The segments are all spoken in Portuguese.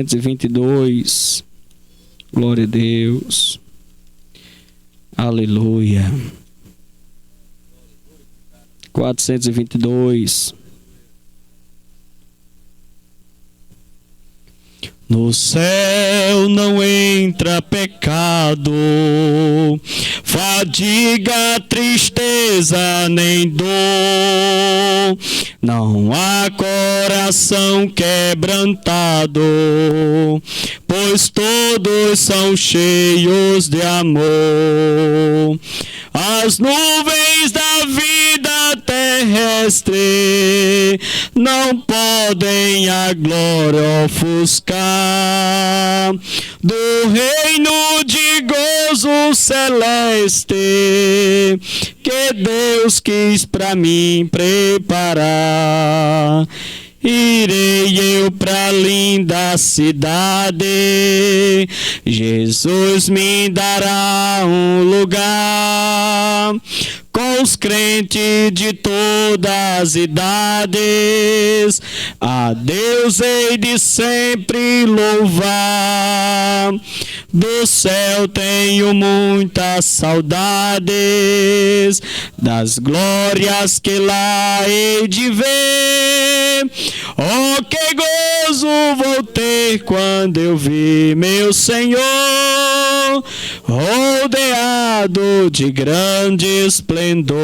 422. Glória a Deus. Aleluia. 422. No céu não entra pecado, fadiga, tristeza nem dor. Não há coração quebrantado, pois todos são cheios de amor. As nuvens da vida terrestre não podem a glória ofuscar do reino de gozo celeste que Deus quis para mim preparar. Irei eu pra linda cidade, Jesus me dará um lugar, com os crentes de todas as idades, a Deus hei de sempre louvar. Do céu tenho muitas saudades, das glórias que lá hei de ver. Oh, que gozo vou ter quando eu vi meu Senhor, rodeado de grande esplendor.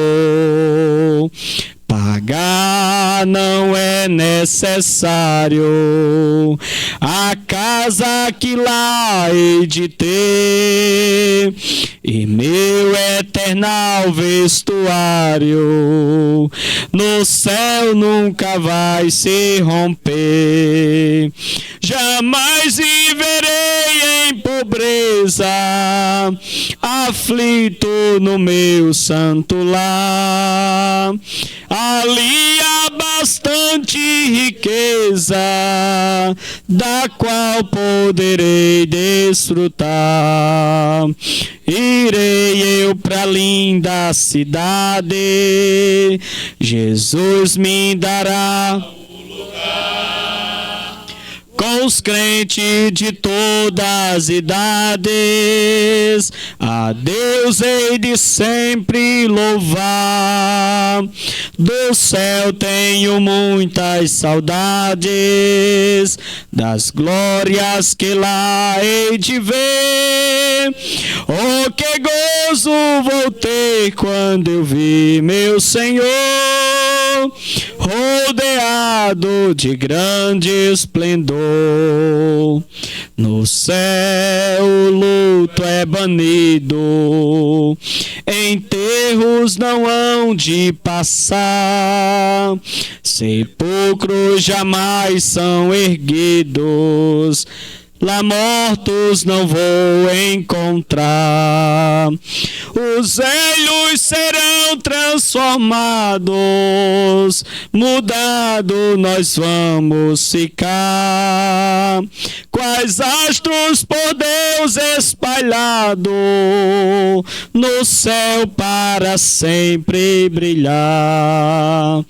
Pagar não é necessário, a casa que lá hei de ter, e meu eternal vestuário no céu nunca vai se romper. Jamais viverei em pobreza, aflito no meu santo lar. Ali há bastante riqueza, da qual poderei desfrutar. Irei eu pra linda cidade, Jesus me dará um lugar, com os crentes de todas as idades, a Deus hei de sempre louvar. Do céu tenho muitas saudades, das glórias que lá hei de ver. Oh, que gozo vou ter quando eu vi meu Senhor, rodeado de grande esplendor. No céu o luto é banido, enterros não hão de passar, sepulcros jamais são erguidos, lá mortos não vou encontrar. Os velhos serão transformados, mudado nós vamos ficar, quais astros por Deus espalhado, no céu para sempre brilhar.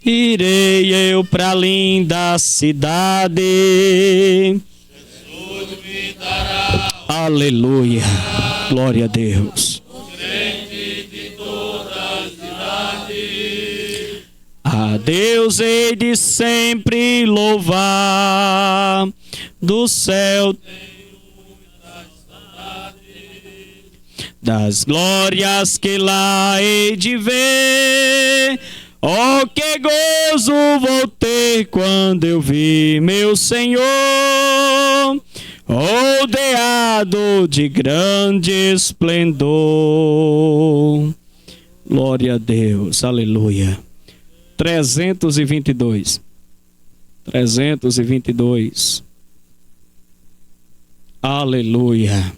Irei eu pra linda cidade, aleluia, glória a Deus. A Deus hei de sempre louvar, do céu das glórias que lá hei de ver. Oh, que gozo vou ter quando eu vi meu Senhor, rodeado de grande esplendor. Glória a Deus, aleluia. 322. Aleluia.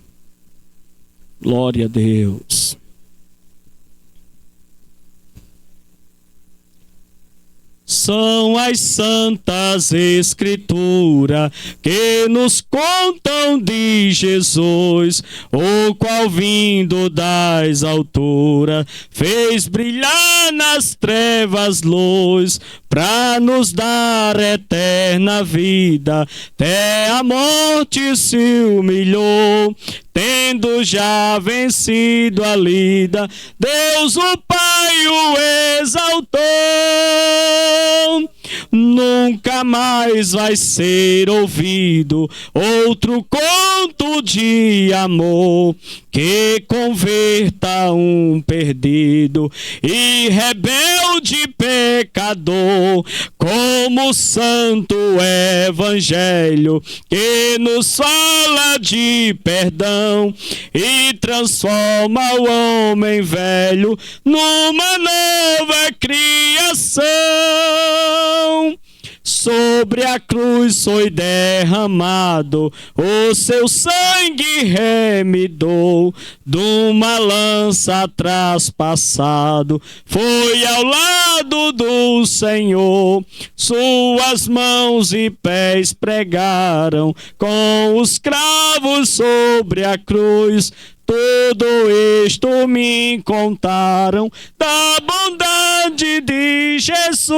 Glória a Deus. São as santas escrituras que nos contam de Jesus, o qual vindo das alturas fez brilhar nas trevas luz, para nos dar eterna vida. Até a morte se humilhou, tendo já vencido a lida, Deus o Pai o exaltou. Nunca mais vai ser ouvido outro conto de amor que converta um perdido e rebelde pecador, como o santo evangelho que nos fala de perdão e transforma o homem velho numa nova criação. Sobre a cruz foi derramado, o seu sangue remidou, de uma lança traspassado, foi ao lado do Senhor. Suas mãos e pés pregaram, com os cravos sobre a cruz. Tudo isto me contaram da bondade de Jesus.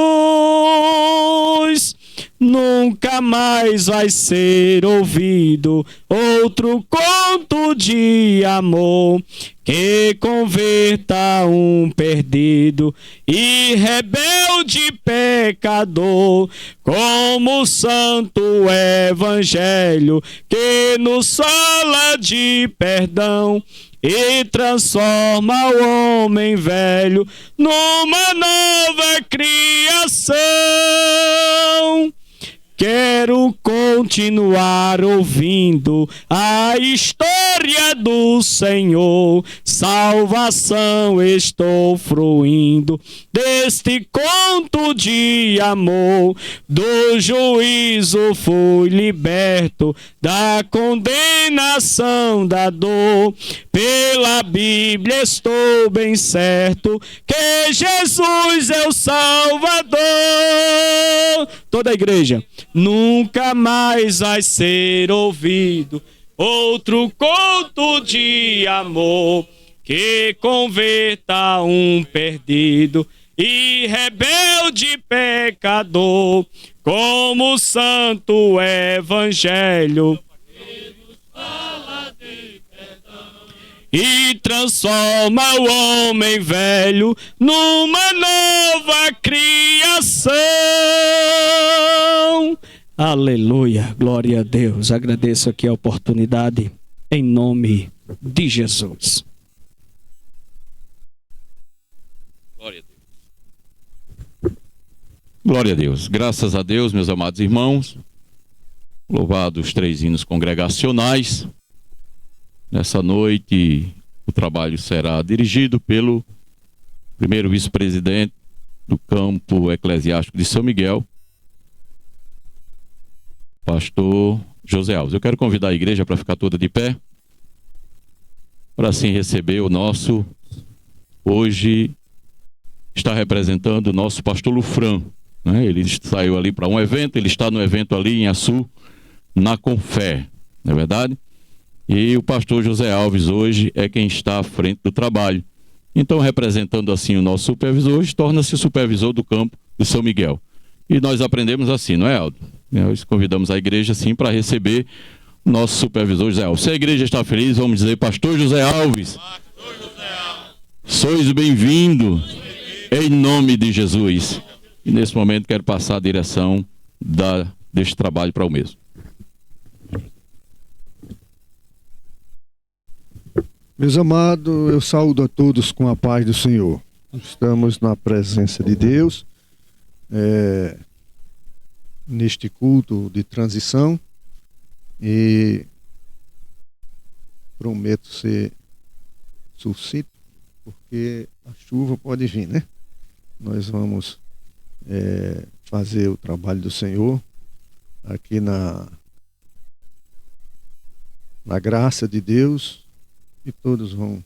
Nunca mais vai ser ouvido outro conto de amor que converta um perdido e rebelde pecador, como o santo evangelho que nos fala de perdão e transforma o homem velho numa nova criação. Quero continuar ouvindo a história do Senhor. Salvação estou fruindo deste conto de amor. Do juízo fui liberto, da condenação da dor. Pela Bíblia estou bem certo que Jesus é o Salvador. Toda a igreja. Nunca mais vai ser ouvido outro conto de amor que converta um perdido e rebelde pecador, como o santo evangelho e transforma o homem velho numa nova criação. Aleluia, glória a Deus. Agradeço aqui a oportunidade em nome de Jesus. Glória a Deus. Glória a Deus. Graças a Deus, meus amados irmãos. Louvados os 3 hinos congregacionais. Nessa noite, o trabalho será dirigido pelo primeiro vice-presidente do campo eclesiástico de São Miguel, pastor José Alves. Eu quero convidar a igreja para ficar toda de pé, para assim receber o nosso, hoje está representando o nosso pastor Lufran, né? Ele saiu ali para um evento, ele está no evento ali em Açu, na Confé, não é verdade? E o pastor José Alves hoje é quem está à frente do trabalho. Então, representando assim o nosso supervisor, hoje torna-se o supervisor do campo de São Miguel. E nós aprendemos assim, não é, Aldo? Nós convidamos a igreja assim para receber o nosso supervisor José Alves. Se a igreja está feliz, vamos dizer, pastor José Alves, pastor José Alves, sois bem-vindo em nome de Jesus. E nesse momento quero passar a direção deste trabalho para o mesmo. Meus amados, eu saúdo a todos com a paz do Senhor. Estamos na presença de Deus, neste culto de transição, e prometo ser sucinto, porque a chuva pode vir, né? Nós vamos fazer o trabalho do Senhor aqui na graça de Deus, e todos vão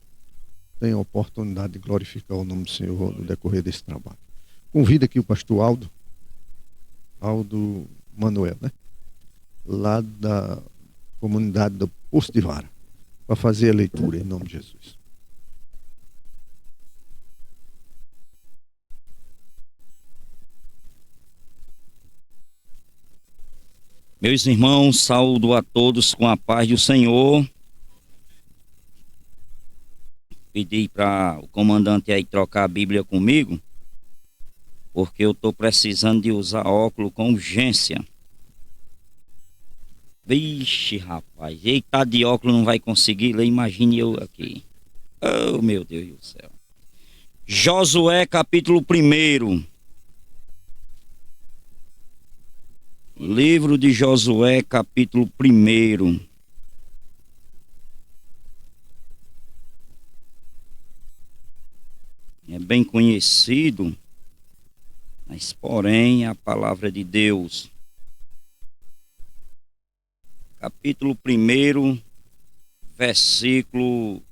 ter a oportunidade de glorificar o nome do Senhor no decorrer desse trabalho. Convido aqui o pastor Aldo Aldo Manuel, né? Lá da comunidade do Poço de Vara, para fazer a leitura em nome de Jesus. Meus irmãos, saúdo a todos com a paz do Senhor. Pedi para o comandante aí trocar a Bíblia comigo, porque eu estou precisando de usar óculos com urgência. Vixe, rapaz, ele tá de óculos, não vai conseguir ler, imagine eu aqui. Oh, meu Deus do céu. Josué, capítulo 1. Livro de Josué, capítulo 1. É bem conhecido, mas porém a palavra de Deus. Capítulo 1, versículo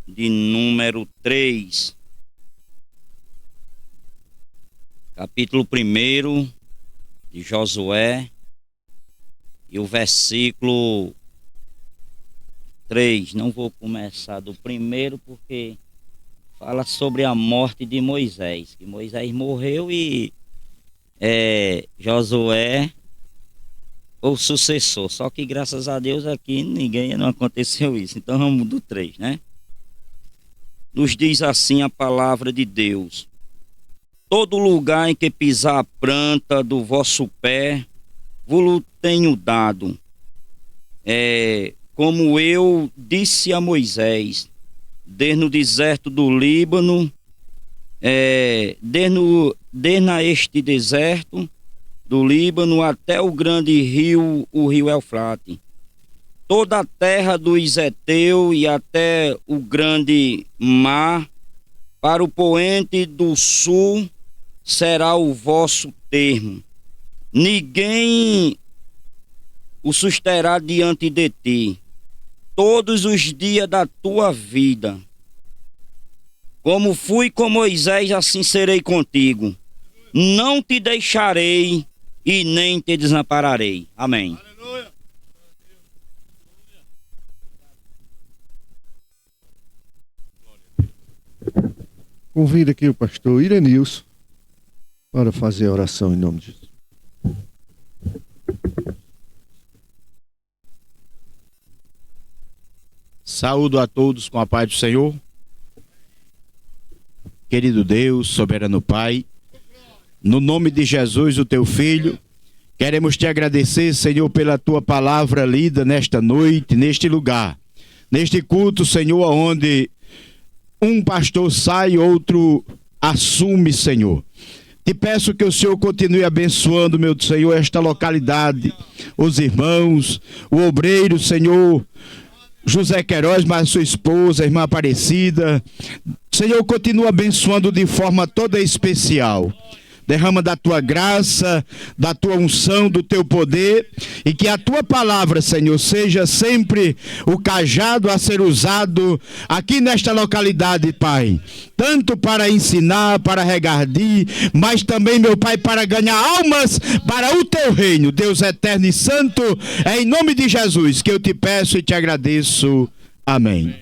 de número 3. Capítulo 1 de Josué e o versículo 3. Não vou começar do primeiro porque fala sobre a morte de Moisés. Que Moisés morreu e Josué o sucessor. Só que graças a Deus aqui não aconteceu isso. Então vamos do 3, né? Nos diz assim a palavra de Deus: todo lugar em que pisar a planta do vosso pé, vos tenho dado. Como eu disse a Moisés, desde no deserto do Líbano, desde este deserto do Líbano até o grande rio, o rio Eufrate. Toda a terra dos heteus e até o grande mar, para o poente do sul, será o vosso termo. Ninguém o susterá diante de ti todos os dias da tua vida. Como fui com Moisés, assim serei contigo. Não te deixarei e nem te desampararei. Amém. Aleluia. Convido aqui o pastor Irenilson para fazer a oração em nome de Jesus. Saúdo a todos com a paz do Senhor. Querido Deus, soberano Pai, no nome de Jesus, o teu Filho, queremos te agradecer, Senhor, pela tua palavra lida nesta noite, neste lugar, neste culto, Senhor, onde um pastor sai, outro assume, Senhor. Te peço que o Senhor continue abençoando, meu Senhor, esta localidade, os irmãos, o obreiro, Senhor, José Queiroz, mais sua esposa, a irmã Aparecida. Senhor, continua abençoando de forma toda especial. Derrama da tua graça, da tua unção, do teu poder, e que a tua palavra, Senhor, seja sempre o cajado a ser usado aqui nesta localidade, Pai. Tanto para ensinar, para regardir, mas também, meu Pai, para ganhar almas para o teu reino. Deus eterno e santo, é em nome de Jesus que eu te peço e te agradeço. Amém.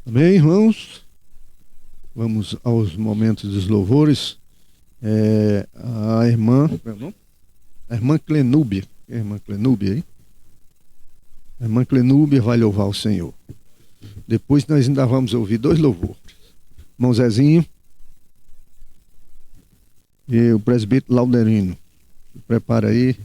Amém, irmãos? Vamos aos momentos dos louvores. A irmã Clenúbia. A irmã Clenúbia aí? A irmã Clenúbia vai louvar o Senhor. Depois nós ainda vamos ouvir 2 louvores. Irmão Zezinho e o presbítero Lauderino. Prepara aí.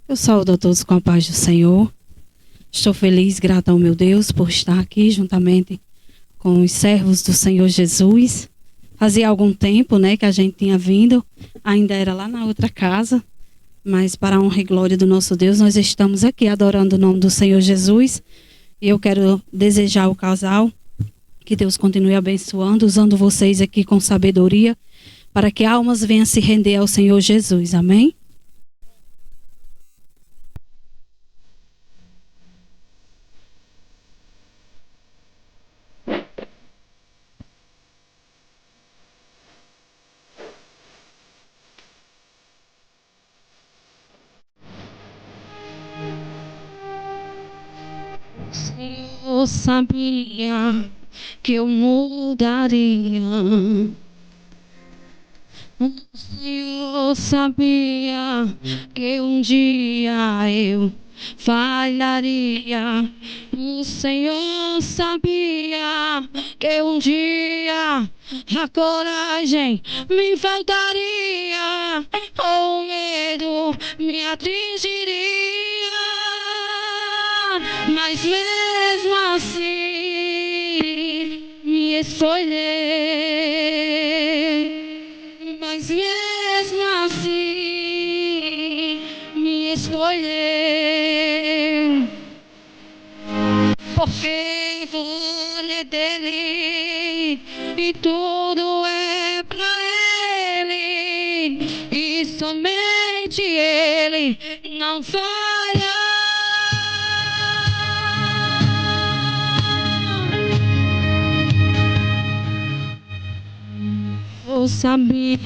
Eu saúdo a todos com a paz do Senhor. Estou feliz, grata ao meu Deus por estar aqui juntamente com os servos do Senhor Jesus. Fazia algum tempo, que a gente tinha vindo, ainda era lá na outra casa, mas para a honra e glória do nosso Deus, nós estamos aqui adorando o nome do Senhor Jesus. E eu quero desejar ao casal que Deus continue abençoando, usando vocês aqui com sabedoria, para que almas venham se render ao Senhor Jesus. Amém? Eu sabia que eu mudaria. Eu sabia que um dia eu falharia. O Senhor sabia que um dia a coragem me faltaria, o medo me atingiria. Mas mesmo assim me escolheu. Mas mesmo assim me escolheu. Porque glória dele e tudo é pra ele, e somente ele não falha. Eu sabia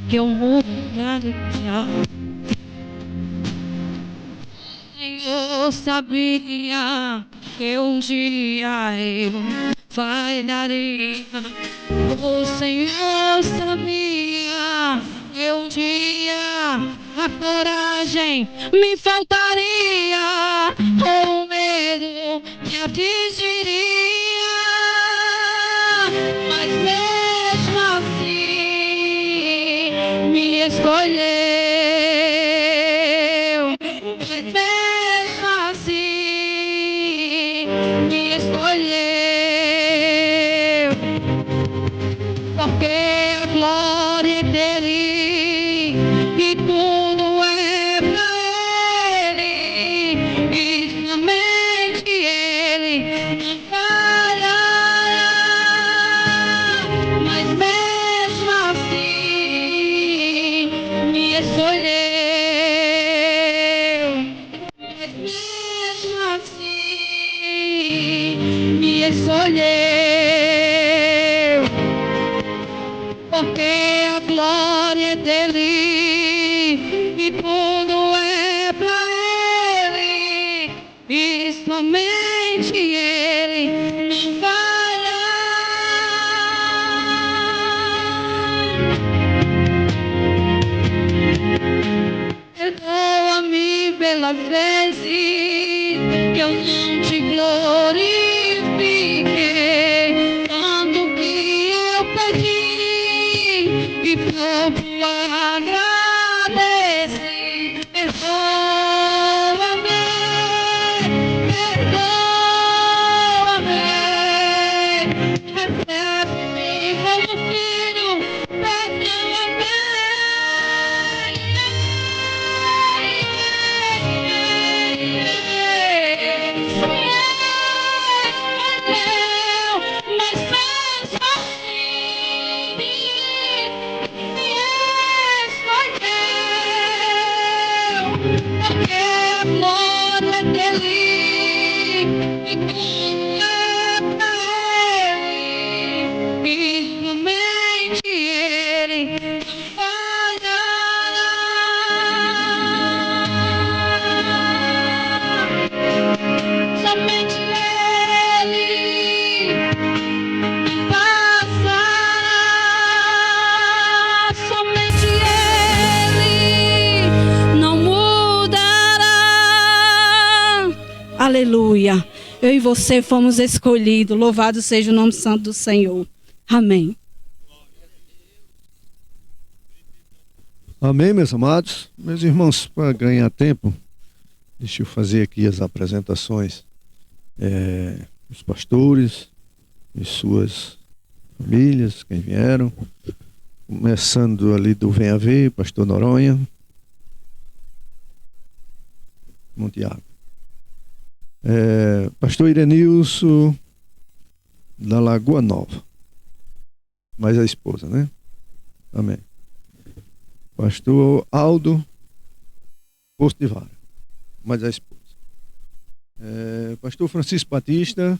que eu mudaria. Eu sabia que um dia eu falharia. O Senhor sabia que um dia a coragem me faltaria, o medo me atingiria. Mas mesmo assim me escolheu. Mas mesmo assim me escolheu. Porque a glória é dele e tudo é pra ele, e somente ele não falhará. Mas mesmo assim me escolheu. Mas mesmo assim me escolheu. Porque a glória é dele e tudo é pra ele, e somente ele não falha. Perdoa-me pelas vezes que eu não te glorifiquei, tanto que eu pedi e pouco agradeci. Perdoa-me, perdoa-me, recebe-me como filho, perdoa-me. Mas mesmo assim me escolheu. Porque a glória é dele e tudo é pra ele, e somente ele falhará. Somente ele passará. Somente ele Não mudará. Aleluia. Eu e você fomos escolhidos. Louvado seja o nome santo do Senhor. Amém. Amém, meus amados? Meus irmãos, para ganhar tempo, deixa eu fazer aqui as apresentações dos pastores e suas famílias, quem vieram. Começando ali do Venha Ver, pastor Noronha. Montiago. Pastor Irenilson, da Lagoa Nova. Mais a esposa, né? Amém. Pastor Aldo, Posto de Vara. Mais a esposa. Pastor Francisco Batista,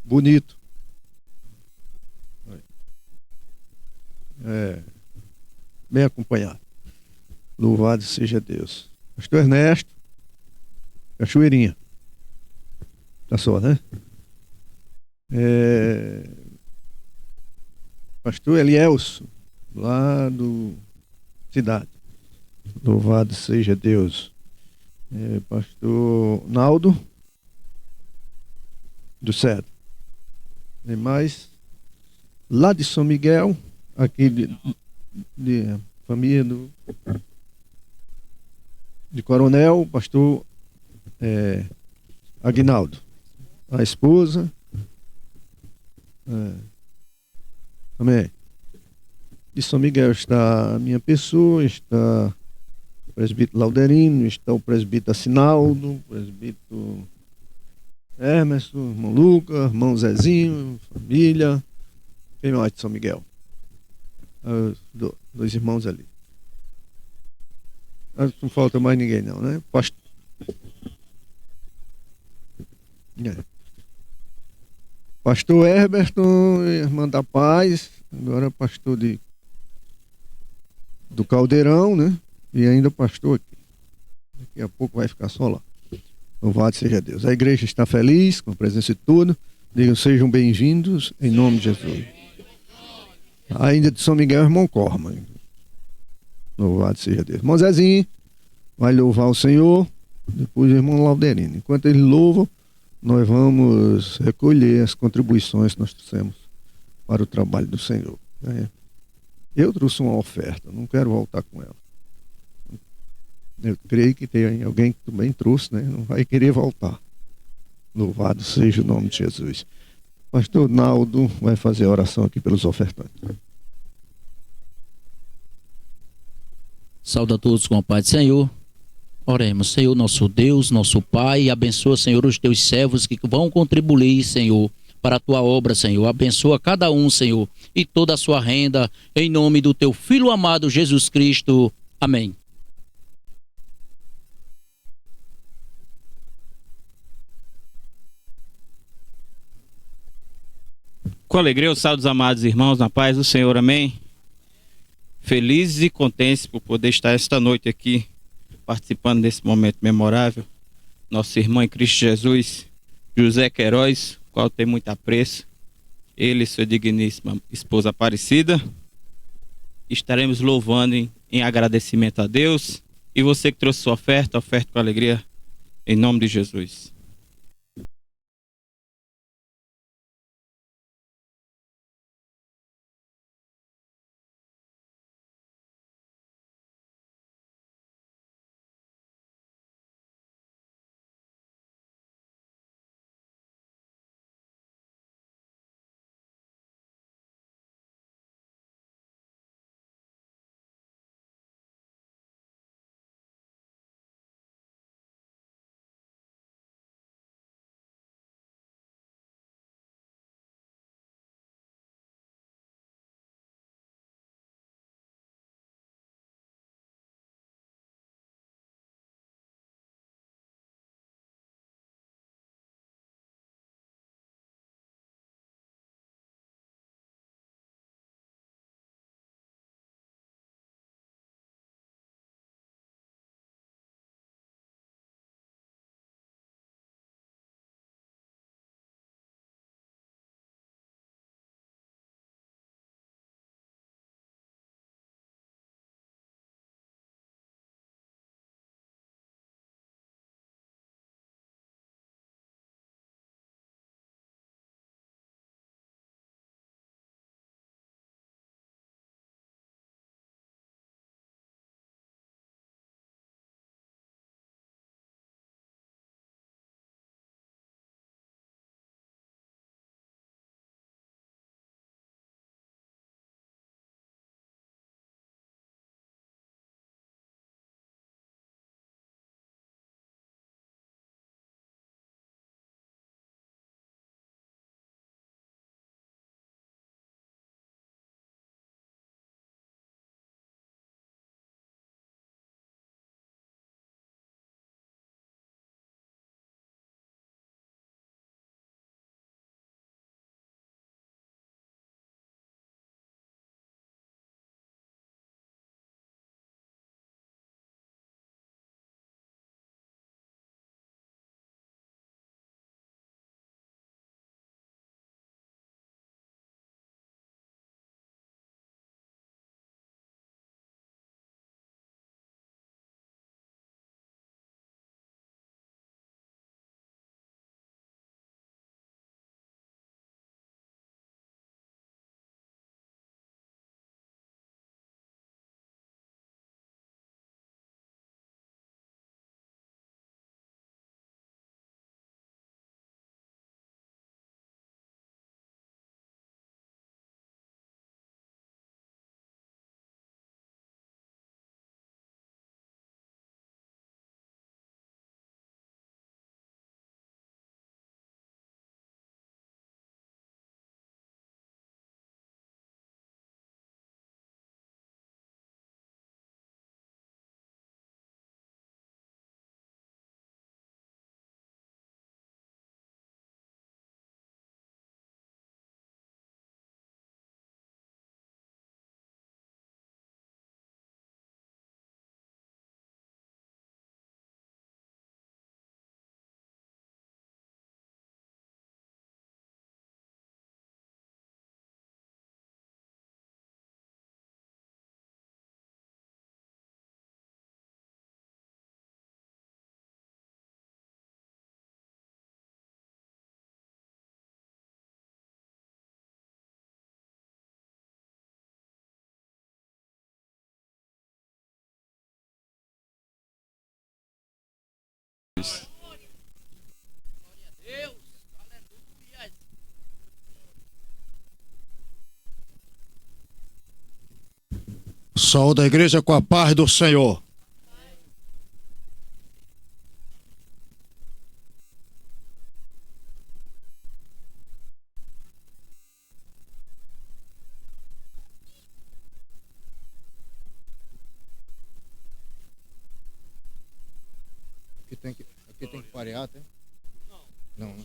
Bonito. Bem acompanhado. Louvado seja Deus. Pastor Ernesto, Cachoeirinha. Tá só, né? Pastor Elielso, lá do Cidade. Louvado seja Deus. Pastor Naldo, do Cedro. E mais, lá de São Miguel, aqui de família de Coronel, pastor Aguinaldo, a esposa. Amém. De São Miguel está a minha pessoa, está o presbítero Lauderino, está o presbítero Assinaldo, o presbítero Emerson, irmão Lucas, irmão Zezinho, família. Quem mais de São Miguel? Dois irmãos ali. Não falta mais ninguém não, né? Pastor Herberton, irmã da paz, agora pastor do Caldeirão, né? E ainda pastor aqui. Daqui a pouco vai ficar só lá. Louvado seja Deus. A igreja está feliz com a presença de todos. Digam, sejam bem-vindos em nome de Jesus. Ainda de São Miguel, irmão Corma. Louvado seja Deus. Irmão Zezinho vai louvar o Senhor. Depois o irmão Lauderino. Enquanto ele louva, nós vamos recolher as contribuições que nós trouxemos para o trabalho do Senhor. Eu trouxe uma oferta, não quero voltar com ela. Eu creio que tem alguém que também trouxe, né? Não vai querer voltar. Louvado seja o nome de Jesus. Pastor Naldo vai fazer a oração aqui pelos ofertantes. Saúde a todos com a paz do Senhor. Oremos, Senhor, nosso Deus, nosso Pai, abençoa, Senhor, os teus servos que vão contribuir, Senhor, para a tua obra, Senhor. Abençoa cada um, Senhor, e toda a sua renda, em nome do teu Filho amado Jesus Cristo. Amém. Com alegria, os salve, amados irmãos, na paz do Senhor, amém. Felizes e contentes por poder estar esta noite aqui, participando desse momento memorável. Nosso irmão em Cristo Jesus, José Queiroz, qual tem muito apreço, ele e sua digníssima esposa Aparecida. Estaremos louvando em agradecimento a Deus. E você que trouxe sua oferta, oferta com alegria, em nome de Jesus. Saúde a igreja com a paz do Senhor. Aqui tem que parear, tem? Não, né?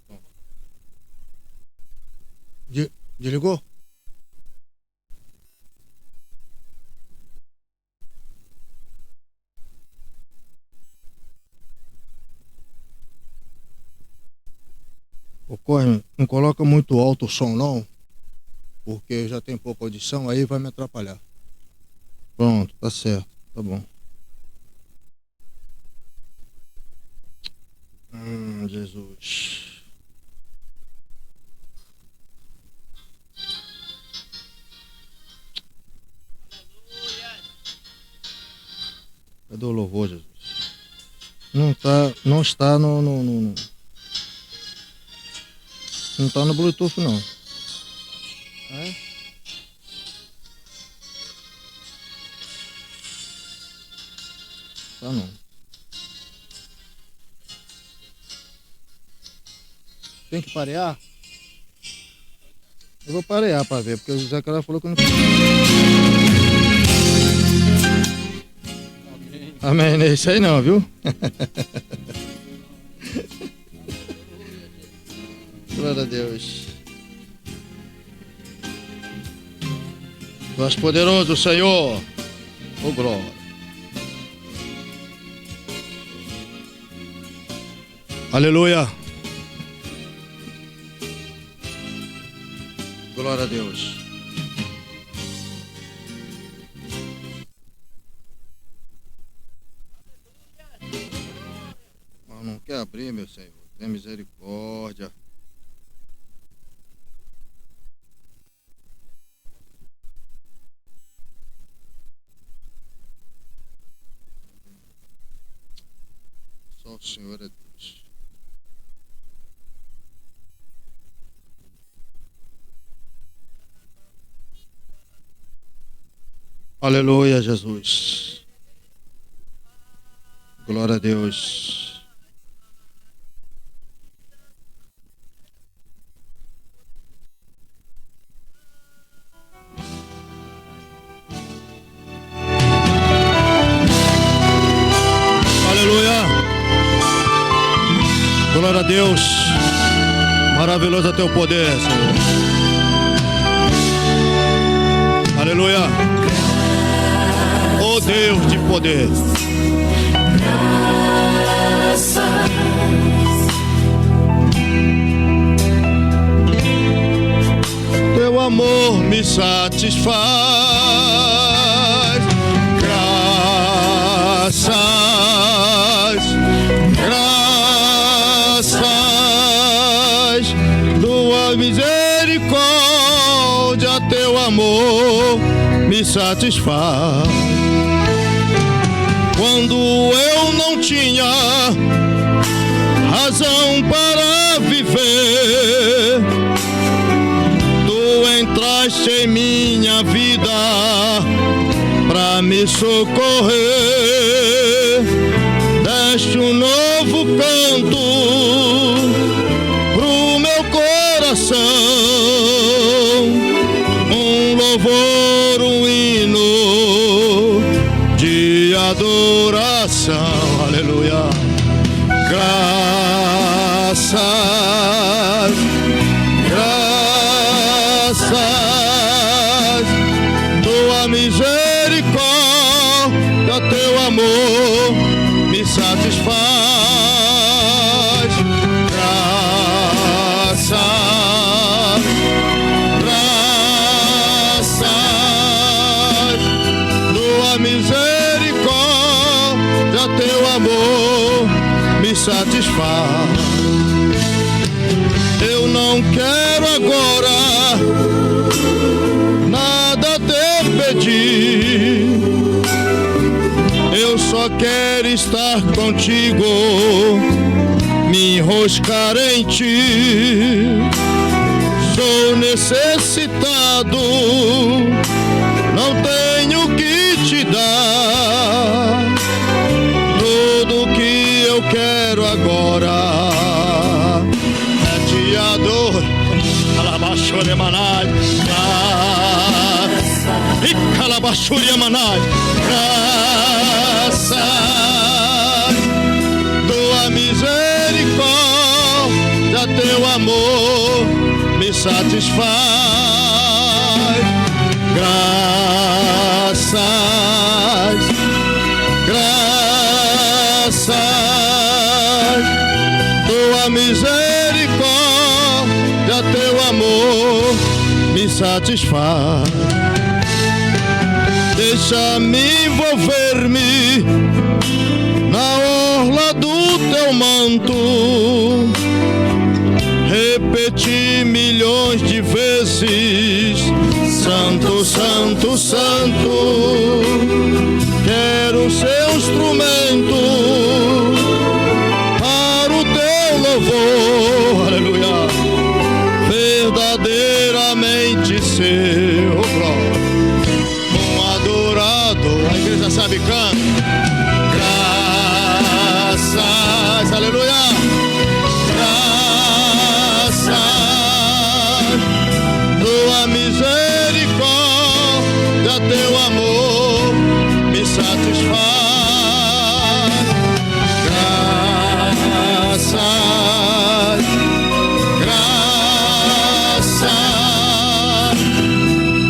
Não. Desligou? Ô, Cosme, não coloca muito alto o som não, porque já tem pouca audição, aí vai me atrapalhar. Pronto, tá certo, tá bom. Jesus. Cadê o louvor, Jesus? Não está não está no Bluetooth não. É? Tá não. Tem que parear? Eu vou parear pra ver, porque o José Carlos falou que eu não... Amém, não é isso aí não, viu? Glória a Deus. Tu és poderoso, Senhor. Oh, glória. Aleluia. Glória a Deus. Mas não quer abrir, meu Senhor. Tenha misericórdia. Só o Senhor é Deus. Aleluia, Jesus. Glória a Deus. Aleluia. Glória a Deus. Maravilhoso é teu poder, Senhor. Aleluia. Oh Deus de poder. Teu amor me satisfaz. Graças, graças, tua misericórdia, teu amor me satisfaz. Quando eu não tinha razão para viver, tu entraste em minha vida pra me socorrer. Deste um novo canto pro meu coração, um louvor, um hino de adoração. Aleluia. Graças, graças, tua misericórdia, teu amor me satisfaz. Graças, graças, tua misericórdia, teu amor me satisfaz. Eu não quero agora nada te pedir, eu só quero estar contigo, me enroscar em ti. Sou necessitado, não tenho Manai, e Calabachúria Manai, graças, tua misericórdia, teu amor me satisfaz, graças, graças, tua misericórdia, teu amor me satisfaz. Deixa-me envolver-me na orla do teu manto, repetir milhões de vezes: Santo, Santo, Santo. Quero ser um instrumento para o teu louvor, aleluia, verdadeiramente seu, um adorador. A igreja sabe cantar. Graças, aleluia, graças, tua misericórdia, teu amor me satisfaz, graças, graças,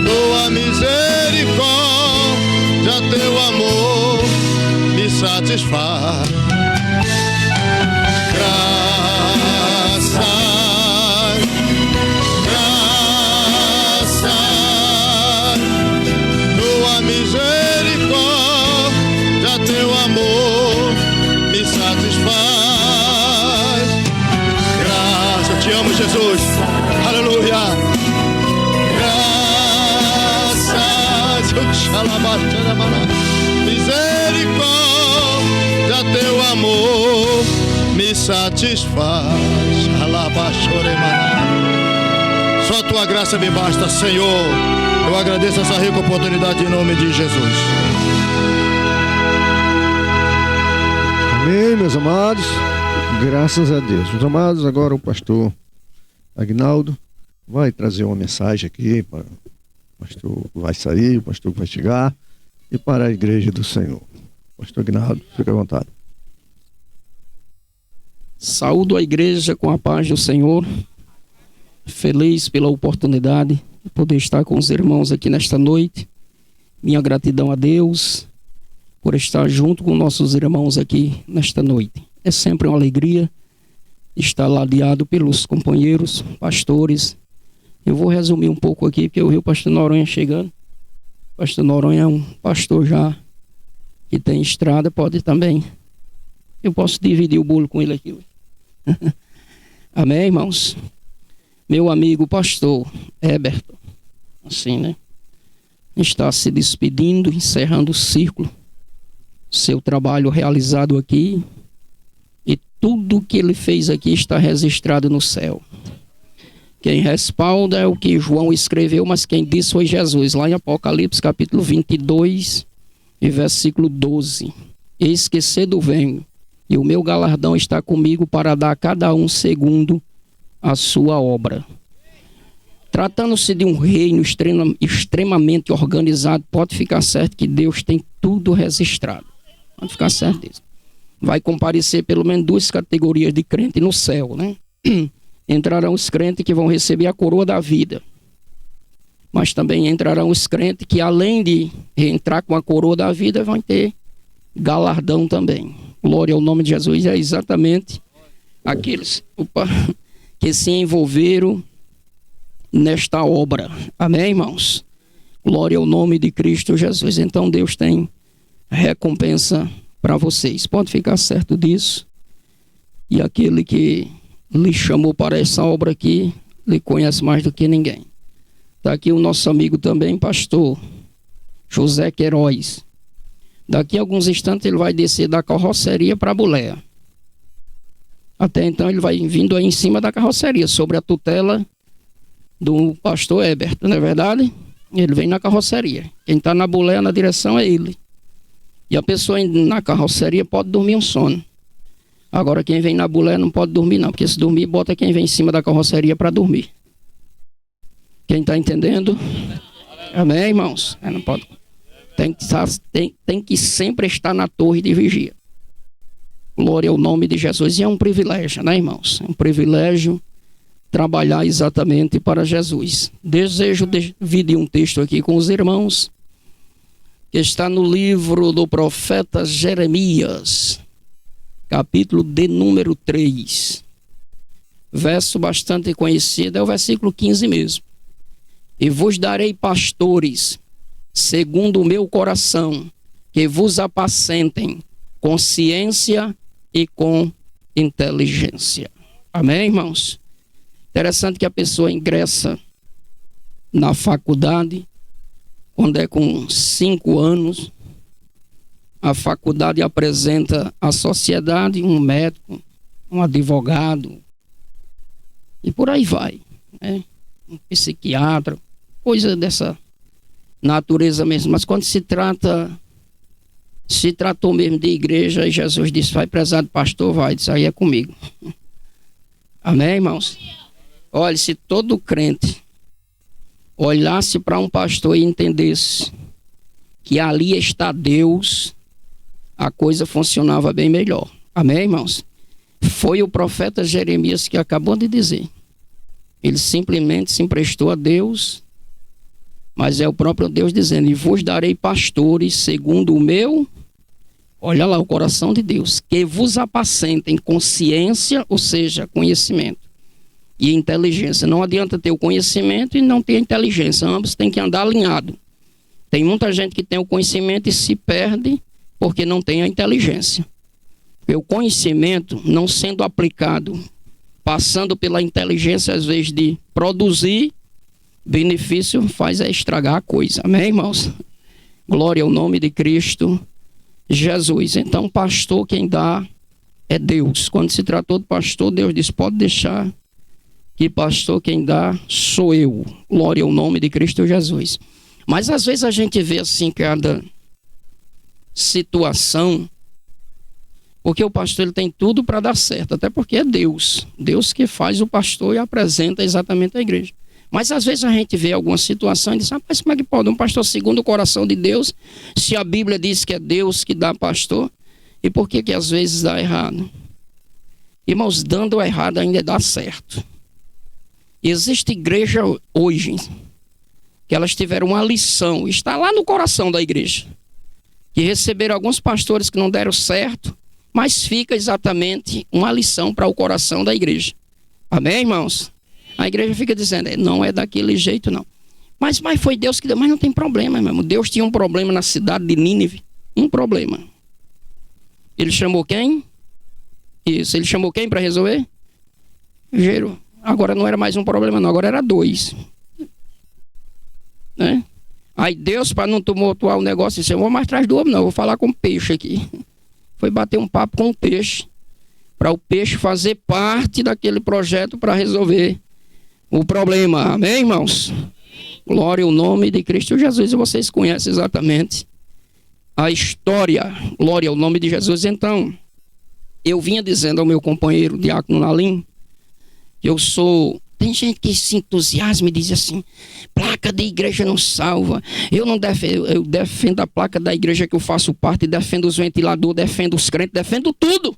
tua misericórdia, teu amor me satisfaz, graças, graças, tua misericórdia, teu amor me satisfaz, graças, eu te amo, Jesus, aleluia, graças, eu te alabo, misericórdia, teu amor me satisfaz, só a tua graça me basta, Senhor. Eu agradeço essa rica oportunidade em nome de Jesus. Amém, meus amados, graças a Deus. Meus amados, agora o pastor Agnaldo vai trazer uma mensagem aqui para o pastor que vai sair, o pastor que vai chegar, e para a igreja do Senhor. Pastor Agnaldo, fica à vontade. Saúdo a igreja com a paz do Senhor, feliz pela oportunidade de poder estar com os irmãos aqui nesta noite. Minha gratidão a Deus por estar junto com nossos irmãos aqui nesta noite. É sempre uma alegria estar ladeado pelos companheiros, pastores. Eu vou resumir um pouco aqui, porque eu vi o pastor Noronha chegando. O pastor Noronha é um pastor já que tem estrada, pode também. Eu posso dividir o bolo com ele aqui. Amém, irmãos? Meu amigo pastor Heberto, assim, né? Está se despedindo, encerrando o círculo. Seu trabalho realizado aqui. E tudo que ele fez aqui está registrado no céu. Quem respalda é o que João escreveu, mas quem disse foi Jesus. Lá em Apocalipse capítulo 22 e versículo 12. Eis que cedo venho, e o meu galardão está comigo para dar a cada um segundo a sua obra. Tratando-se de um reino extremamente organizado, pode ficar certo que Deus tem tudo registrado. Pode ficar certo disso. Vai comparecer pelo menos duas categorias de crente no céu, né? Entrarão os crentes que vão receber a coroa da vida. Mas também entrarão os crentes que, além de entrar com a coroa da vida, vão ter galardão também. Glória ao nome de Jesus. É exatamente aqueles que se envolveram nesta obra. Amém, irmãos? Glória ao nome de Cristo Jesus. Então Deus tem recompensa para vocês. Pode ficar certo disso. E aquele que lhe chamou para essa obra aqui, lhe conhece mais do que ninguém. Está aqui o nosso amigo também, pastor José Queiroz. Daqui a alguns instantes ele vai descer da carroceria para a boleia. Até então ele vai vindo aí em cima da carroceria, sobre a tutela do pastor Heberto, não é verdade? Ele vem na carroceria. Quem está na boleia, na direção, é ele. E a pessoa na carroceria pode dormir um sono. Agora quem vem na boleia não pode dormir não, porque se dormir, bota quem vem em cima da carroceria para dormir. Quem está entendendo? Amém, irmãos? Não pode. Tem que sempre estar na torre de vigia. Glória ao nome de Jesus. E é um privilégio, né, irmãos? É um privilégio trabalhar exatamente para Jesus. Desejo dividir um texto aqui com os irmãos, que está no livro do profeta Jeremias, capítulo de número 3. Verso bastante conhecido, é o versículo 15 mesmo. E vos darei pastores, segundo o meu coração, que vos apacentem com ciência e com inteligência. Amém, irmãos? Interessante que a pessoa ingressa na faculdade, quando é com 5 anos, a faculdade apresenta à sociedade um médico, um advogado, e por aí vai, né? Um psiquiatra, coisa dessa natureza mesmo. Mas quando se tratou mesmo de igreja, e Jesus disse: vai, prezado pastor, vai, isso aí é comigo. Amém, irmãos? Olha, se todo crente olhasse para um pastor e entendesse que ali está Deus, a coisa funcionava bem melhor. Amém, irmãos? Foi o profeta Jeremias que acabou de dizer. Ele simplesmente se emprestou a Deus, mas é o próprio Deus dizendo: e vos darei pastores segundo o meu, olha lá o coração de Deus, que vos apacentem com ciência, ou seja, conhecimento, e inteligência. Não adianta ter o conhecimento e não ter a inteligência, ambos têm que andar alinhados. Tem muita gente que tem o conhecimento e se perde porque não tem a inteligência. Porque o conhecimento, não sendo aplicado, passando pela inteligência, às vezes de produzir benefício, faz estragar a coisa. Amém, irmãos? Glória ao nome de Cristo Jesus. Então, pastor, quem dá é Deus. Quando se tratou de pastor, Deus disse: pode deixar, que pastor quem dá sou eu. Glória ao nome de Cristo Jesus. Mas às vezes a gente vê assim cada situação, porque o pastor ele tem tudo para dar certo, até porque é Deus que faz o pastor e apresenta exatamente a igreja. Mas às vezes a gente vê alguma situação e diz: mas como é que pode um pastor segundo o coração de Deus, se a Bíblia diz que é Deus que dá pastor? E por que às vezes dá errado? Irmãos, dando errado ainda dá certo. Existe igreja hoje que elas tiveram uma lição, está lá no coração da igreja, que receberam alguns pastores que não deram certo, mas fica exatamente uma lição para o coração da igreja. Amém, irmãos? A igreja fica dizendo: não é daquele jeito não. Mas foi Deus que deu. Mas não tem problema, meu irmão. Deus tinha um problema na cidade de Nínive. Um problema. Ele chamou quem? Isso, ele chamou quem para resolver? Jeru. Agora não era mais um problema não, agora era 2. Né? Aí Deus, para não tumultuar o negócio, disse: eu vou mais atrás do homem não, eu vou falar com o peixe aqui. Foi bater um papo com o peixe, para o peixe fazer parte daquele projeto para resolver o problema. Amém, irmãos? Glória ao nome de Cristo Jesus. E vocês conhecem exatamente a história. Glória ao nome de Jesus. Então, eu vinha dizendo ao meu companheiro Diácono Nalim, que eu sou... Tem gente que se entusiasma e diz assim: placa de igreja não salva. Eu defendo a placa da igreja que eu faço parte, defendo os ventiladores, defendo os crentes, defendo tudo.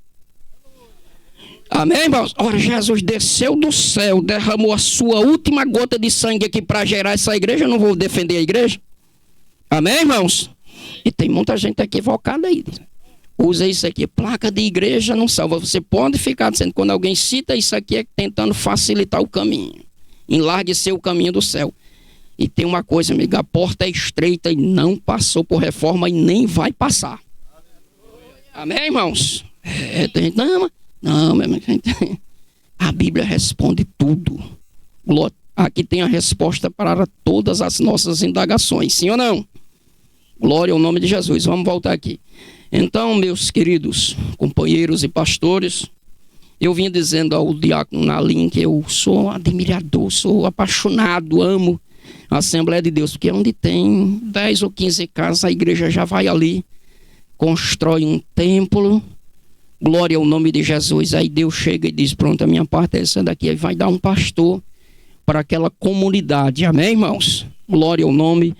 Amém, irmãos? Ora, Jesus desceu do céu, derramou a sua última gota de sangue aqui para gerar essa igreja. Eu não vou defender a igreja. Amém, irmãos? E tem muita gente equivocada aí. Usa isso aqui, placa de igreja não salva. Você pode ficar dizendo, quando alguém cita isso aqui, é tentando facilitar o caminho, enlarguecer o caminho do céu. E tem uma coisa, amigo, a porta é estreita e não passou por reforma e nem vai passar. Amém, irmãos? Tem gente, não, meu irmão, a Bíblia responde tudo. Aqui tem a resposta para todas as nossas indagações, sim ou não? Glória ao nome de Jesus. Vamos voltar aqui. Então, meus queridos companheiros e pastores, eu vinha dizendo ao Diácono Nalim que eu sou admirador, sou apaixonado, amo a Assembleia de Deus, porque onde tem 10 ou 15 casas, a igreja já vai ali, constrói um templo, glória ao nome de Jesus. Aí Deus chega e diz: pronto, a minha parte é essa daqui, aí vai dar um pastor para aquela comunidade. Amém, irmãos? Glória ao nome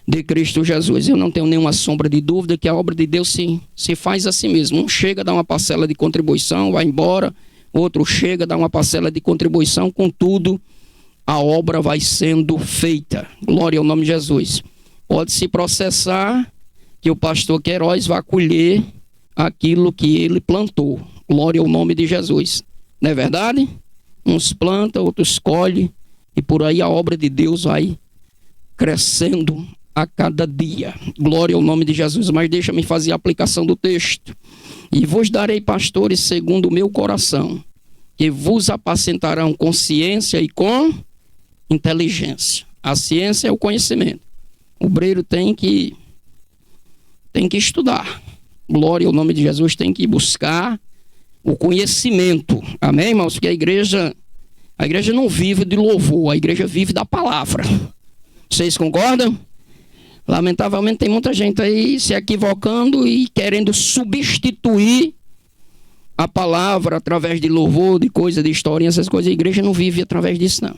de Cristo Jesus. Eu não tenho nenhuma sombra de dúvida que a obra de Deus se faz assim mesmo. Um chega, dá uma parcela de contribuição, vai embora. Outro chega, dá uma parcela de contribuição. Contudo, a obra vai sendo feita. Glória ao nome de Jesus. Pode-se processar que o pastor Queiroz vai colher aquilo que ele plantou. Glória ao nome de Jesus. Não é verdade? Uns plantam, outros colhem. E por aí a obra de Deus vai crescendo a cada dia. Glória ao nome de Jesus. Mas deixa-me fazer a aplicação do texto. E vos darei pastores segundo o meu coração, que vos apacentarão com ciência e com inteligência. A ciência é o conhecimento. O obreiro tem que estudar. Glória ao nome de Jesus. Tem que buscar o conhecimento. Amém, irmãos? Porque a igreja não vive de louvor, a igreja vive da palavra. Vocês concordam? Lamentavelmente tem muita gente aí se equivocando e querendo substituir a palavra através de louvor, de coisa, de historinha, essas coisas. A igreja não vive através disso, não.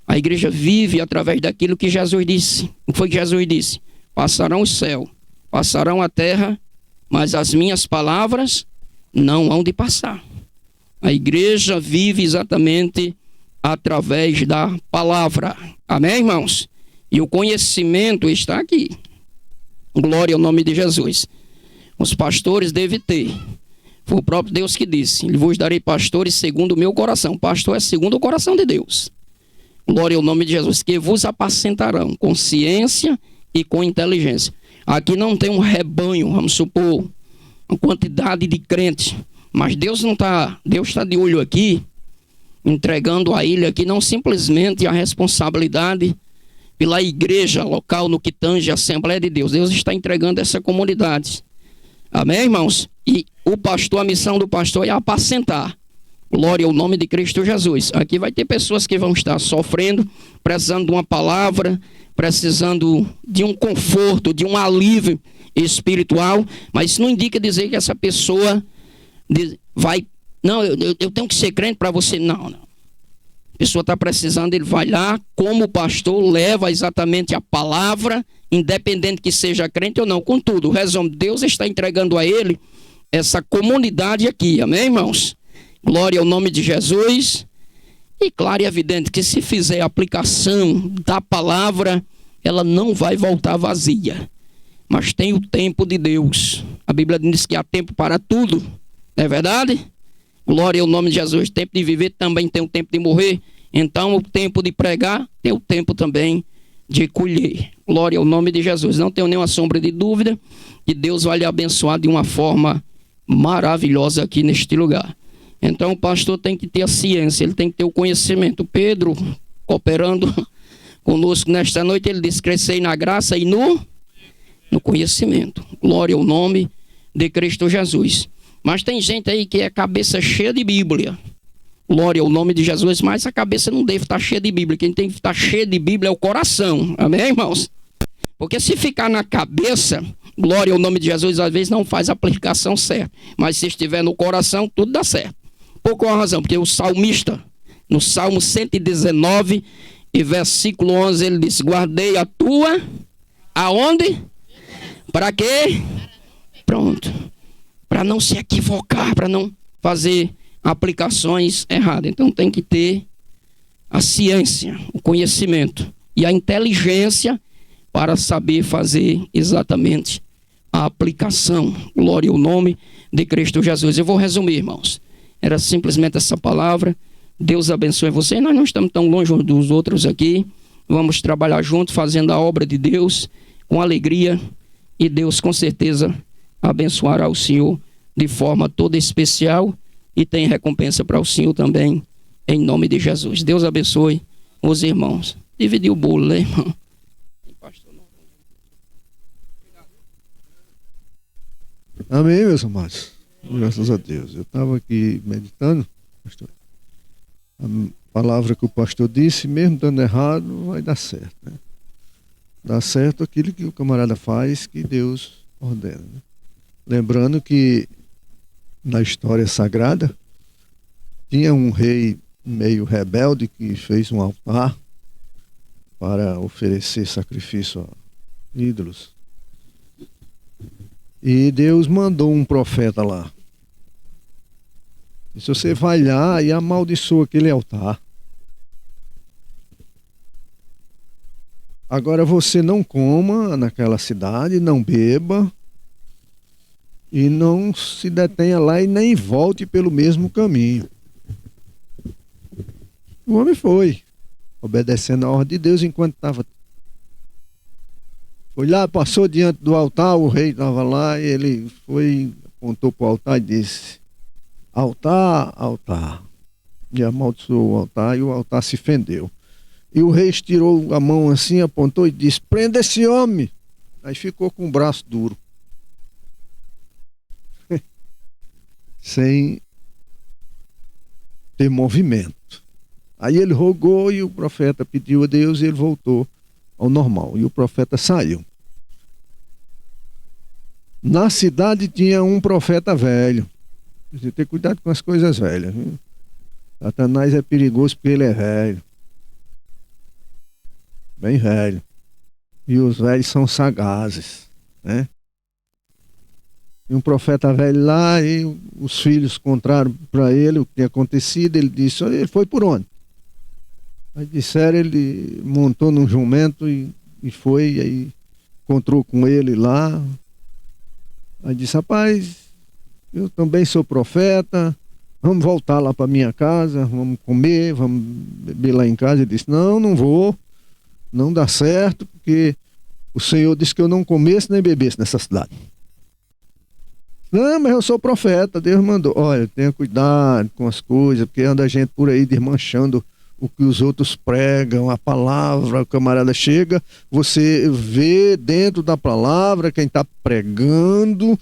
A igreja vive através daquilo que Jesus disse. O que foi que Jesus disse? Passarão o céu, passarão a terra, mas as minhas palavras não hão de passar. A igreja vive exatamente através da palavra. Amém, irmãos? E o conhecimento está aqui. Glória ao nome de Jesus. Os pastores devem ter. Foi o próprio Deus que disse: vos darei pastores segundo o meu coração. Pastor é segundo o coração de Deus. Glória ao nome de Jesus. Que vos apacentarão com ciência e com inteligência. Aqui não tem um rebanho, vamos supor, uma quantidade de crentes. Mas Deus não está. Deus está de olho aqui, entregando a ele aqui não simplesmente a responsabilidade pela igreja local no que tange a Assembleia de Deus. Deus está entregando essa comunidade. Amém, irmãos? E o pastor, a missão do pastor é apacentar. Glória ao nome de Cristo Jesus. Aqui vai ter pessoas que vão estar sofrendo, precisando de uma palavra, precisando de um conforto, de um alívio espiritual, mas isso não indica dizer que essa pessoa vai... Não, eu tenho que ser crente para você. Não. A pessoa está precisando, ele vai lá, como o pastor, leva exatamente a palavra, independente que seja crente ou não. Contudo, o resumo, Deus está entregando a ele essa comunidade aqui. Amém, irmãos? Glória ao nome de Jesus. E claro e evidente que se fizer a aplicação da palavra, ela não vai voltar vazia. Mas tem o tempo de Deus. A Bíblia diz que há tempo para tudo. Não é verdade? Glória ao nome de Jesus. Tempo de viver também tem o tempo de morrer. Então o tempo de pregar tem o tempo também de colher. Glória ao nome de Jesus. Não tenho nenhuma sombra de dúvida que Deus vai lhe abençoar de uma forma maravilhosa aqui neste lugar. Então o pastor tem que ter a ciência, ele tem que ter o conhecimento. Pedro, cooperando conosco nesta noite, ele disse: crescei na graça e no conhecimento. Glória ao nome de Cristo Jesus. Mas tem gente aí que é cabeça cheia de Bíblia. Glória ao nome de Jesus. Mas a cabeça não deve estar cheia de Bíblia. Quem tem que estar cheia de Bíblia é o coração. Amém, irmãos? Porque se ficar na cabeça, glória ao nome de Jesus, às vezes não faz a aplicação certa. Mas se estiver no coração, tudo dá certo. Por qual razão? Porque o salmista, no Salmo 119 e versículo 11, ele diz: guardei a tua... Aonde? Para quê? Pronto. Para não se equivocar, para não fazer aplicações erradas. Então tem que ter a ciência, o conhecimento e a inteligência para saber fazer exatamente a aplicação. Glória ao nome de Cristo Jesus. Eu vou resumir, irmãos. Era simplesmente essa palavra. Deus abençoe você. Nós não estamos tão longe uns dos outros aqui. Vamos trabalhar juntos, fazendo a obra de Deus com alegria. E Deus com certeza abençoará o Senhor de forma toda especial. E tem recompensa para o Senhor também, em nome de Jesus. Deus abençoe os irmãos. Dividir o bolo, né, irmão? Amém, meus amados. Graças a Deus. Eu estava aqui meditando, pastor. A palavra que o pastor disse, mesmo dando errado, vai dar certo, né? Dá certo aquilo que o camarada faz, que Deus ordena, né? Lembrando que na história sagrada tinha um rei meio rebelde que fez um altar para oferecer sacrifício a ídolos. E Deus mandou um profeta lá. E se você vai lá e amaldiçoa aquele altar, agora você não coma naquela cidade, não beba, e não se detenha lá e nem volte pelo mesmo caminho. O homem foi, obedecendo a ordem de Deus enquanto estava. Foi lá, passou diante do altar, o rei estava lá, e ele foi, apontou para o altar e disse: altar, altar. E amaldiçoou o altar, e o altar se fendeu. E o rei estirou a mão assim, apontou e disse: prenda esse homem. Aí ficou com o braço duro. Sem ter movimento. Aí ele rogou e o profeta pediu a Deus e ele voltou ao normal. E o profeta saiu. Na cidade tinha um profeta velho. Você tem que ter cuidado com as coisas velhas. Viu? Satanás é perigoso porque ele é velho. Bem velho. E os velhos são sagazes, né? E um profeta velho lá, e os filhos contaram para ele o que tinha acontecido. Ele disse: ele foi por onde? Aí disseram, ele montou num jumento e foi, e aí encontrou com ele lá. Aí disse: rapaz, eu também sou profeta, vamos voltar lá para minha casa, vamos comer, vamos beber lá em casa. Ele disse: não vou, não dá certo, porque o Senhor disse que eu não comesse nem bebesse nessa cidade. Não, mas eu sou profeta, Deus mandou. Olha, tenha cuidado com as coisas, porque anda a gente por aí desmanchando o que os outros pregam, a palavra, o camarada chega, você vê dentro da palavra quem está pregando,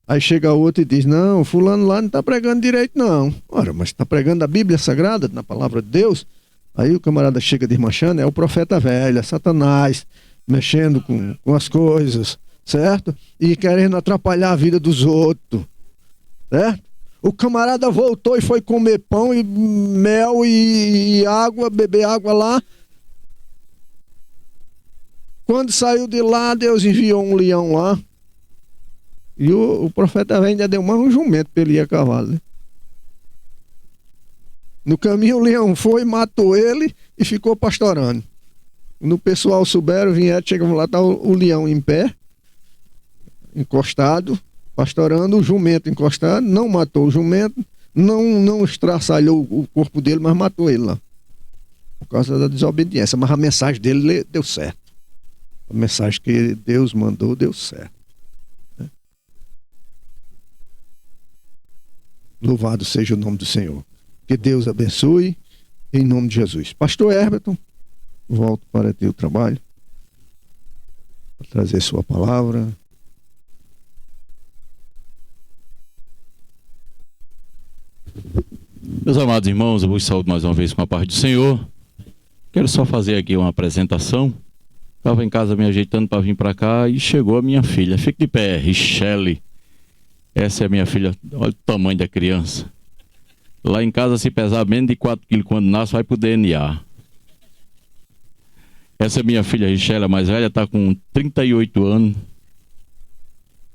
aí chega outro e diz: não, fulano lá não está pregando direito não. Ora, mas está pregando a Bíblia Sagrada, na palavra de Deus. Aí o camarada chega desmanchando, é o profeta velho, é Satanás, mexendo com as coisas, certo? E querendo atrapalhar a vida dos outros, certo? O camarada voltou e foi comer pão e mel e água, beber água lá. Quando saiu de lá, Deus enviou um leão lá. E o profeta velho ainda deu mais um jumento para ele ir a cavalo, né? No caminho o leão foi, matou ele e ficou pastorando. Quando o pessoal souberam, vieram, chegamos lá, tá o leão em pé, encostado, pastorando, o jumento encostado, não matou o jumento, não estraçalhou o corpo dele, mas matou ele lá. Por causa da desobediência. Mas a mensagem dele deu certo. A mensagem que Deus mandou deu certo. Louvado seja o nome do Senhor. Que Deus abençoe, em nome de Jesus. Pastor Herberton, volto para teu trabalho, para trazer sua palavra. Meus amados irmãos, eu vos saúdo mais uma vez com a paz do Senhor. Quero só fazer aqui uma apresentação. Estava em casa me ajeitando para vir para cá e chegou a minha filha. Fique de pé, Richelle. Essa é a minha filha. Olha o tamanho da criança. Lá em casa, se pesar menos de 4 quilos quando nasce, vai pro DNA. Essa é minha filha Richelle, a mais velha, está com 38 anos.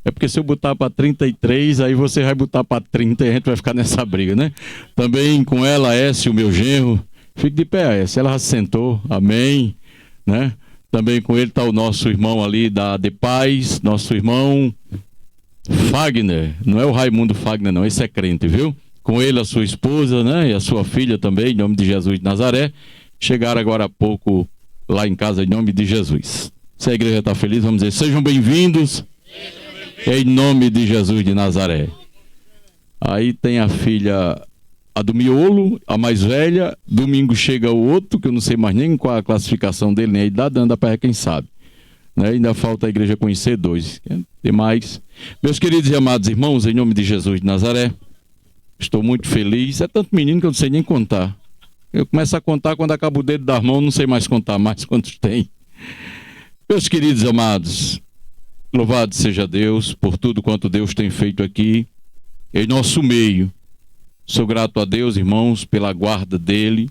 É porque se eu botar para 33, aí você vai botar para 30 e a gente vai ficar nessa briga, né? Também com ela, Écio, o meu genro. Fique de pé, Écio. Ela já se sentou, amém, né? Também com ele está o nosso irmão ali da De Paz, nosso irmão Fagner. Não é o Raimundo Fagner, não, esse é crente, viu? Com ele a sua esposa, né? E a sua filha também, em nome de Jesus de Nazaré. Chegaram agora há pouco lá em casa, em nome de Jesus. Se a igreja está feliz, vamos dizer: sejam bem-vindos. Em nome de Jesus de Nazaré. Aí tem a filha, a do miolo, a mais velha. Domingo chega o outro, que eu não sei mais nem qual a classificação dele, nem a idade, anda para quem sabe. Né? Ainda falta a igreja conhecer 2. Tem mais. Meus queridos e amados irmãos, em nome de Jesus de Nazaré, estou muito feliz. É tanto menino que eu não sei nem contar. Eu começo a contar quando acaba o dedo das mãos, não sei mais contar mais quantos tem. Meus queridos e amados, louvado seja Deus por tudo quanto Deus tem feito aqui em nosso meio. Sou grato a Deus, irmãos, pela guarda dele,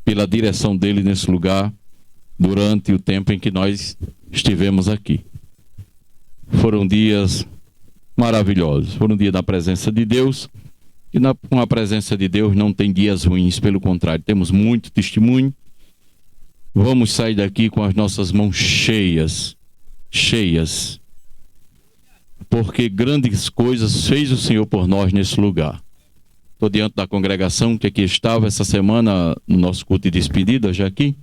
pela direção dele nesse lugar, durante o tempo em que nós estivemos aqui. Foram dias maravilhosos, foram dias da presença de Deus, e com a presença de Deus não tem dias ruins, pelo contrário, temos muito testemunho. Vamos sair daqui com as nossas mãos cheias, porque grandes coisas fez o Senhor por nós nesse lugar. Estou diante da congregação que aqui estava essa semana no nosso culto de despedida, já aqui.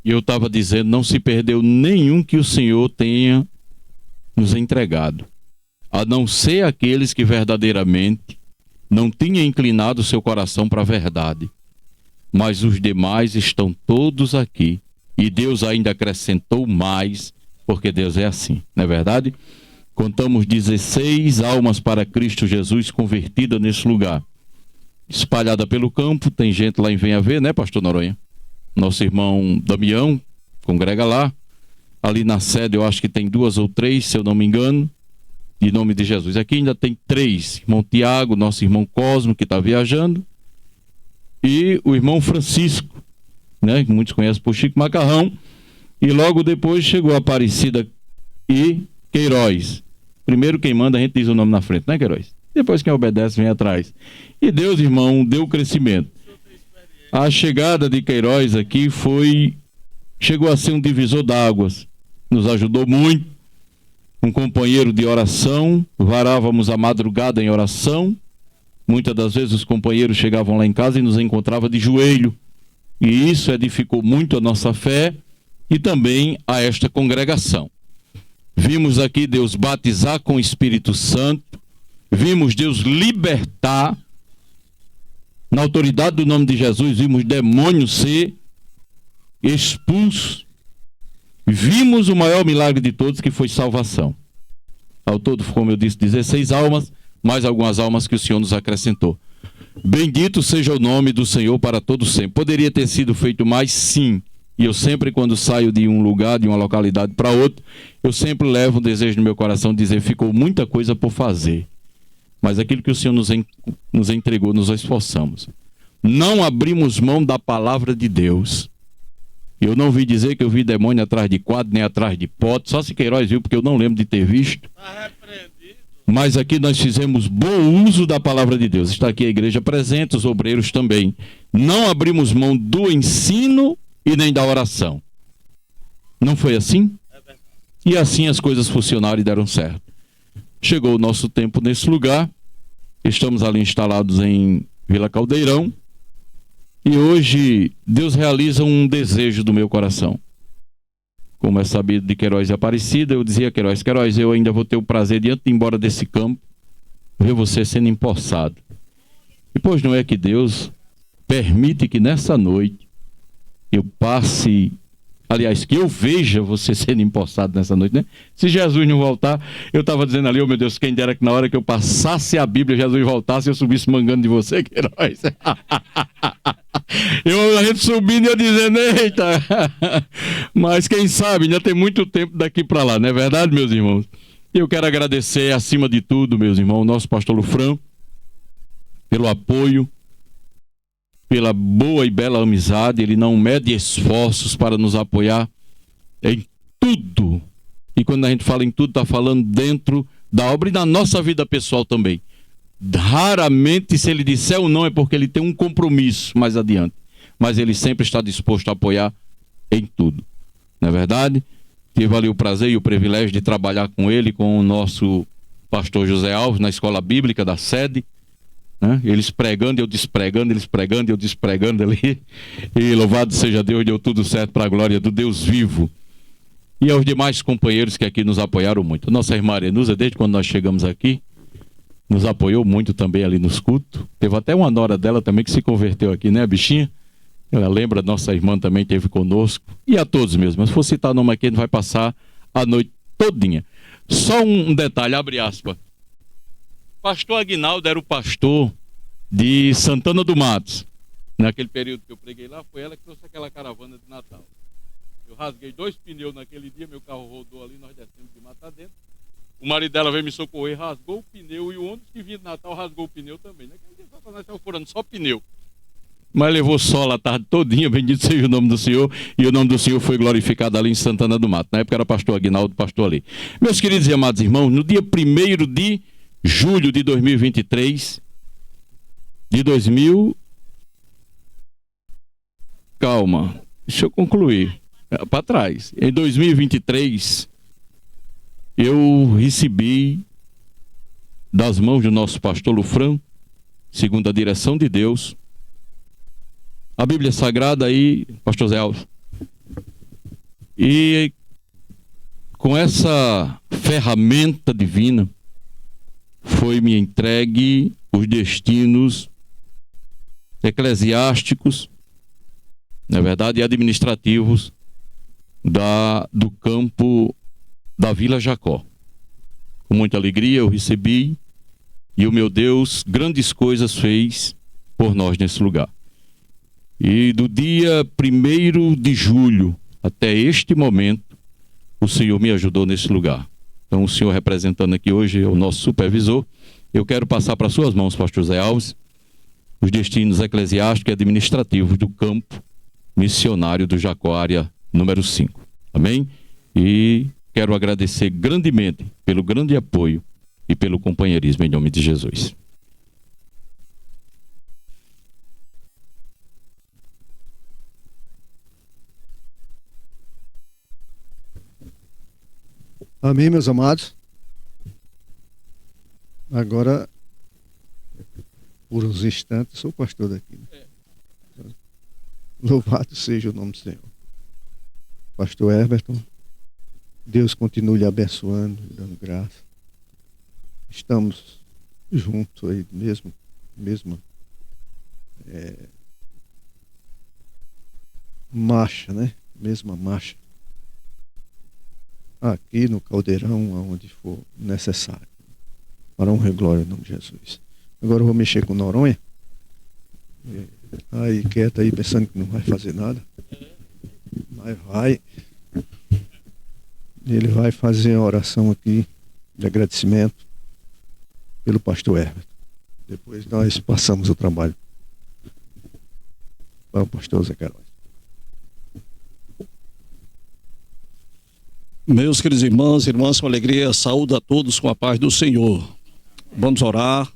E eu estava dizendo, não se perdeu nenhum que o Senhor tenha nos entregado, a não ser aqueles que verdadeiramente não tinham inclinado o seu coração para a verdade. Mas os demais estão todos aqui. E Deus ainda acrescentou mais, porque Deus é assim, não é verdade? Contamos 16 almas para Cristo Jesus convertidas nesse lugar. Espalhada pelo campo, tem gente lá em Venha Ver, né, pastor Noronha? Nosso irmão Damião congrega lá. Ali na sede eu acho que tem 2 ou 3, se eu não me engano, em nome de Jesus. Aqui ainda tem 3, irmão Tiago, nosso irmão Cosmo, que está viajando, e o irmão Francisco, né, que muitos conhecem por Chico Macarrão, e logo depois chegou a Aparecida e Queiroz. Primeiro quem manda, a gente diz o nome na frente, né, Queiroz? Depois quem obedece vem atrás. E Deus, irmão, deu crescimento. A chegada de Queiroz aqui chegou a ser um divisor d'águas. Nos ajudou muito. Um companheiro de oração, varávamos a madrugada em oração. Muitas das vezes os companheiros chegavam lá em casa e nos encontravam de joelho. E isso edificou muito a nossa fé e também a esta congregação. Vimos aqui Deus batizar com o Espírito Santo, vimos Deus libertar, na autoridade do nome de Jesus, vimos demônios ser expulsos, vimos o maior milagre de todos, que foi salvação. Ao todo, como eu disse, 16 almas, mais algumas almas que o Senhor nos acrescentou. Bendito seja o nome do Senhor para todo sempre. Poderia ter sido feito mais? Sim. E eu sempre, quando saio de um lugar, de uma localidade para outro, eu sempre levo um desejo no meu coração de dizer, ficou muita coisa por fazer. Mas aquilo que o Senhor nos entregou, nos esforçamos. Não abrimos mão da palavra de Deus. Eu não vi dizer que eu vi demônio atrás de quadro, nem atrás de pote, só se Queiroz viu, porque eu não lembro de ter visto. Mas aqui nós fizemos bom uso da palavra de Deus. Está aqui a igreja presente, os obreiros também. Não abrimos mão do ensino e nem da oração. Não foi assim? E assim as coisas funcionaram e deram certo. Chegou o nosso tempo nesse lugar. Estamos ali instalados em Vila Caldeirão. E hoje Deus realiza um desejo do meu coração. Como é sabido de Queiroz e Aparecida, eu dizia a Queiroz, Queiroz, eu ainda vou ter o prazer de, antes de ir embora desse campo, ver você sendo empossado. E pois não é que Deus permite que nessa noite eu passe, aliás, que eu veja você sendo empossado nessa noite, né? Se Jesus não voltar, eu estava dizendo ali, oh meu Deus, quem dera que na hora que eu passasse a Bíblia, Jesus voltasse e eu subisse mangando de você, Queiroz. A gente subindo e eu dizendo, eita, mas quem sabe, ainda tem muito tempo daqui para lá, não é verdade, meus irmãos? E eu quero agradecer, acima de tudo, meus irmãos, o nosso pastor Lufrão, pelo apoio, pela boa e bela amizade. Ele não mede esforços para nos apoiar em tudo. E quando a gente fala em tudo, está falando dentro da obra e da nossa vida pessoal também. Raramente, se ele disser ou não, é porque ele tem um compromisso mais adiante. Mas ele sempre está disposto a apoiar em tudo. Não é verdade? Tive ali o prazer e o privilégio de trabalhar com ele, com o nosso pastor José Alves, na escola bíblica da sede. Né? Eles pregando, eu despregando, eles pregando, eu despregando ali. E louvado seja Deus, deu tudo certo para a glória do Deus vivo. E aos demais companheiros que aqui nos apoiaram muito. Nossa irmã Arenusa, desde quando nós chegamos aqui, nos apoiou muito também ali nos cultos. Teve até uma nora dela também que se converteu aqui, né, a bichinha? Ela lembra, nossa irmã também esteve conosco. E a todos mesmo. Mas se for citar o nome aqui, a gente vai passar a noite todinha. Só um detalhe, abre aspas. Pastor Aguinaldo era o pastor de Santana do Matos. Naquele período que eu preguei lá, foi ela que trouxe aquela caravana de Natal. Eu rasguei 2 pneus naquele dia, meu carro rodou ali, nós descemos de mata dentro. O marido dela veio me socorrer, rasgou o pneu e o ônibus que que vinha de Natal rasgou o pneu também, né? Nós estamos furando só pneu. Mas levou sol a tarde todinha, bendito seja o nome do Senhor, e o nome do Senhor foi glorificado ali em Santana do Mato. Na época era pastor Aguinaldo, pastor ali. Meus queridos e amados irmãos, no dia 1º de julho de 2023, Calma, deixa eu concluir. Para trás. Em 2023, eu recebi das mãos do nosso pastor Lufran, segundo a direção de Deus, a Bíblia Sagrada aí, pastor Zé Alves. E com essa ferramenta divina, foi-me entregue os destinos eclesiásticos, na verdade, administrativos do campo da Vila Jacó. Com muita alegria eu recebi, e o meu Deus grandes coisas fez por nós nesse lugar. E do dia 1º de julho até este momento, o Senhor me ajudou nesse lugar. Então, o Senhor representando aqui hoje é o nosso supervisor. Eu quero passar para suas mãos, pastor Zé Alves, os destinos eclesiásticos e administrativos do campo missionário do Jacó, área número 5. Amém? E quero agradecer grandemente pelo grande apoio e pelo companheirismo em nome de Jesus. Amém, meus amados. Agora, por uns instantes, sou pastor daqui. Né? Louvado seja o nome do Senhor. Pastor Everton, Deus continue lhe abençoando, dando graça. Estamos juntos aí, mesma marcha, né? Mesma marcha. Aqui no Caldeirão, aonde for necessário. Para honra e glória em nome de Jesus. Agora eu vou mexer com Noronha. Aí quieto aí, pensando que não vai fazer nada. Mas vai. Ele vai fazer a oração aqui de agradecimento pelo pastor Herbert. Depois nós passamos o trabalho para o pastor Zé Queiroz. Meus queridos irmãos e irmãs, com alegria, saúdo a todos com a paz do Senhor. Vamos orar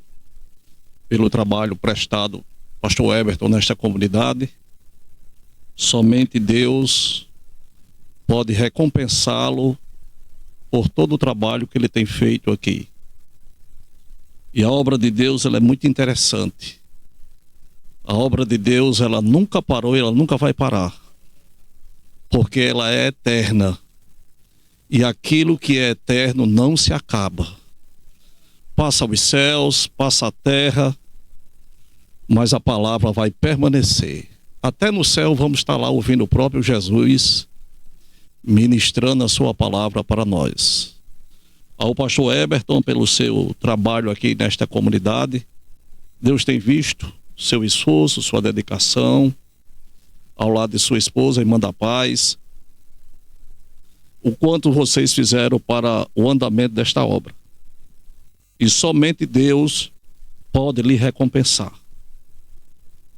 pelo trabalho prestado ao pastor Everton nesta comunidade. Somente Deus pode recompensá-lo por todo o trabalho que ele tem feito aqui. E a obra de Deus, ela é muito interessante. A obra de Deus, ela nunca parou e ela nunca vai parar. Porque ela é eterna. E aquilo que é eterno não se acaba. Passa os céus, passa a terra, mas a palavra vai permanecer. Até no céu vamos estar lá ouvindo o próprio Jesus ministrando a sua palavra para nós. Ao pastor Everton, pelo seu trabalho aqui nesta comunidade, Deus tem visto seu esforço, sua dedicação, ao lado de sua esposa, irmã da paz, o quanto vocês fizeram para o andamento desta obra. E somente Deus pode lhe recompensar.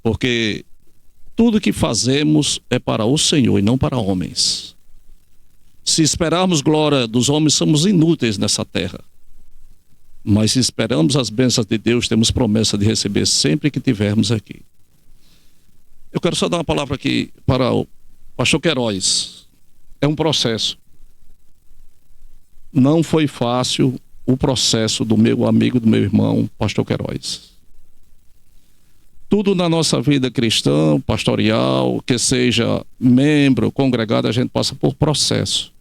Porque tudo que fazemos é para o Senhor e não para homens. Se esperarmos glória dos homens, somos inúteis nessa terra. Mas se esperamos as bênçãos de Deus, temos promessa de receber sempre que tivermos aqui. Eu quero só dar uma palavra aqui para o pastor Queiroz. É um processo. Não foi fácil o processo do meu amigo, do meu irmão, pastor Queiroz. Tudo na nossa vida cristã, pastoral, que seja membro, congregado, a gente passa por processo.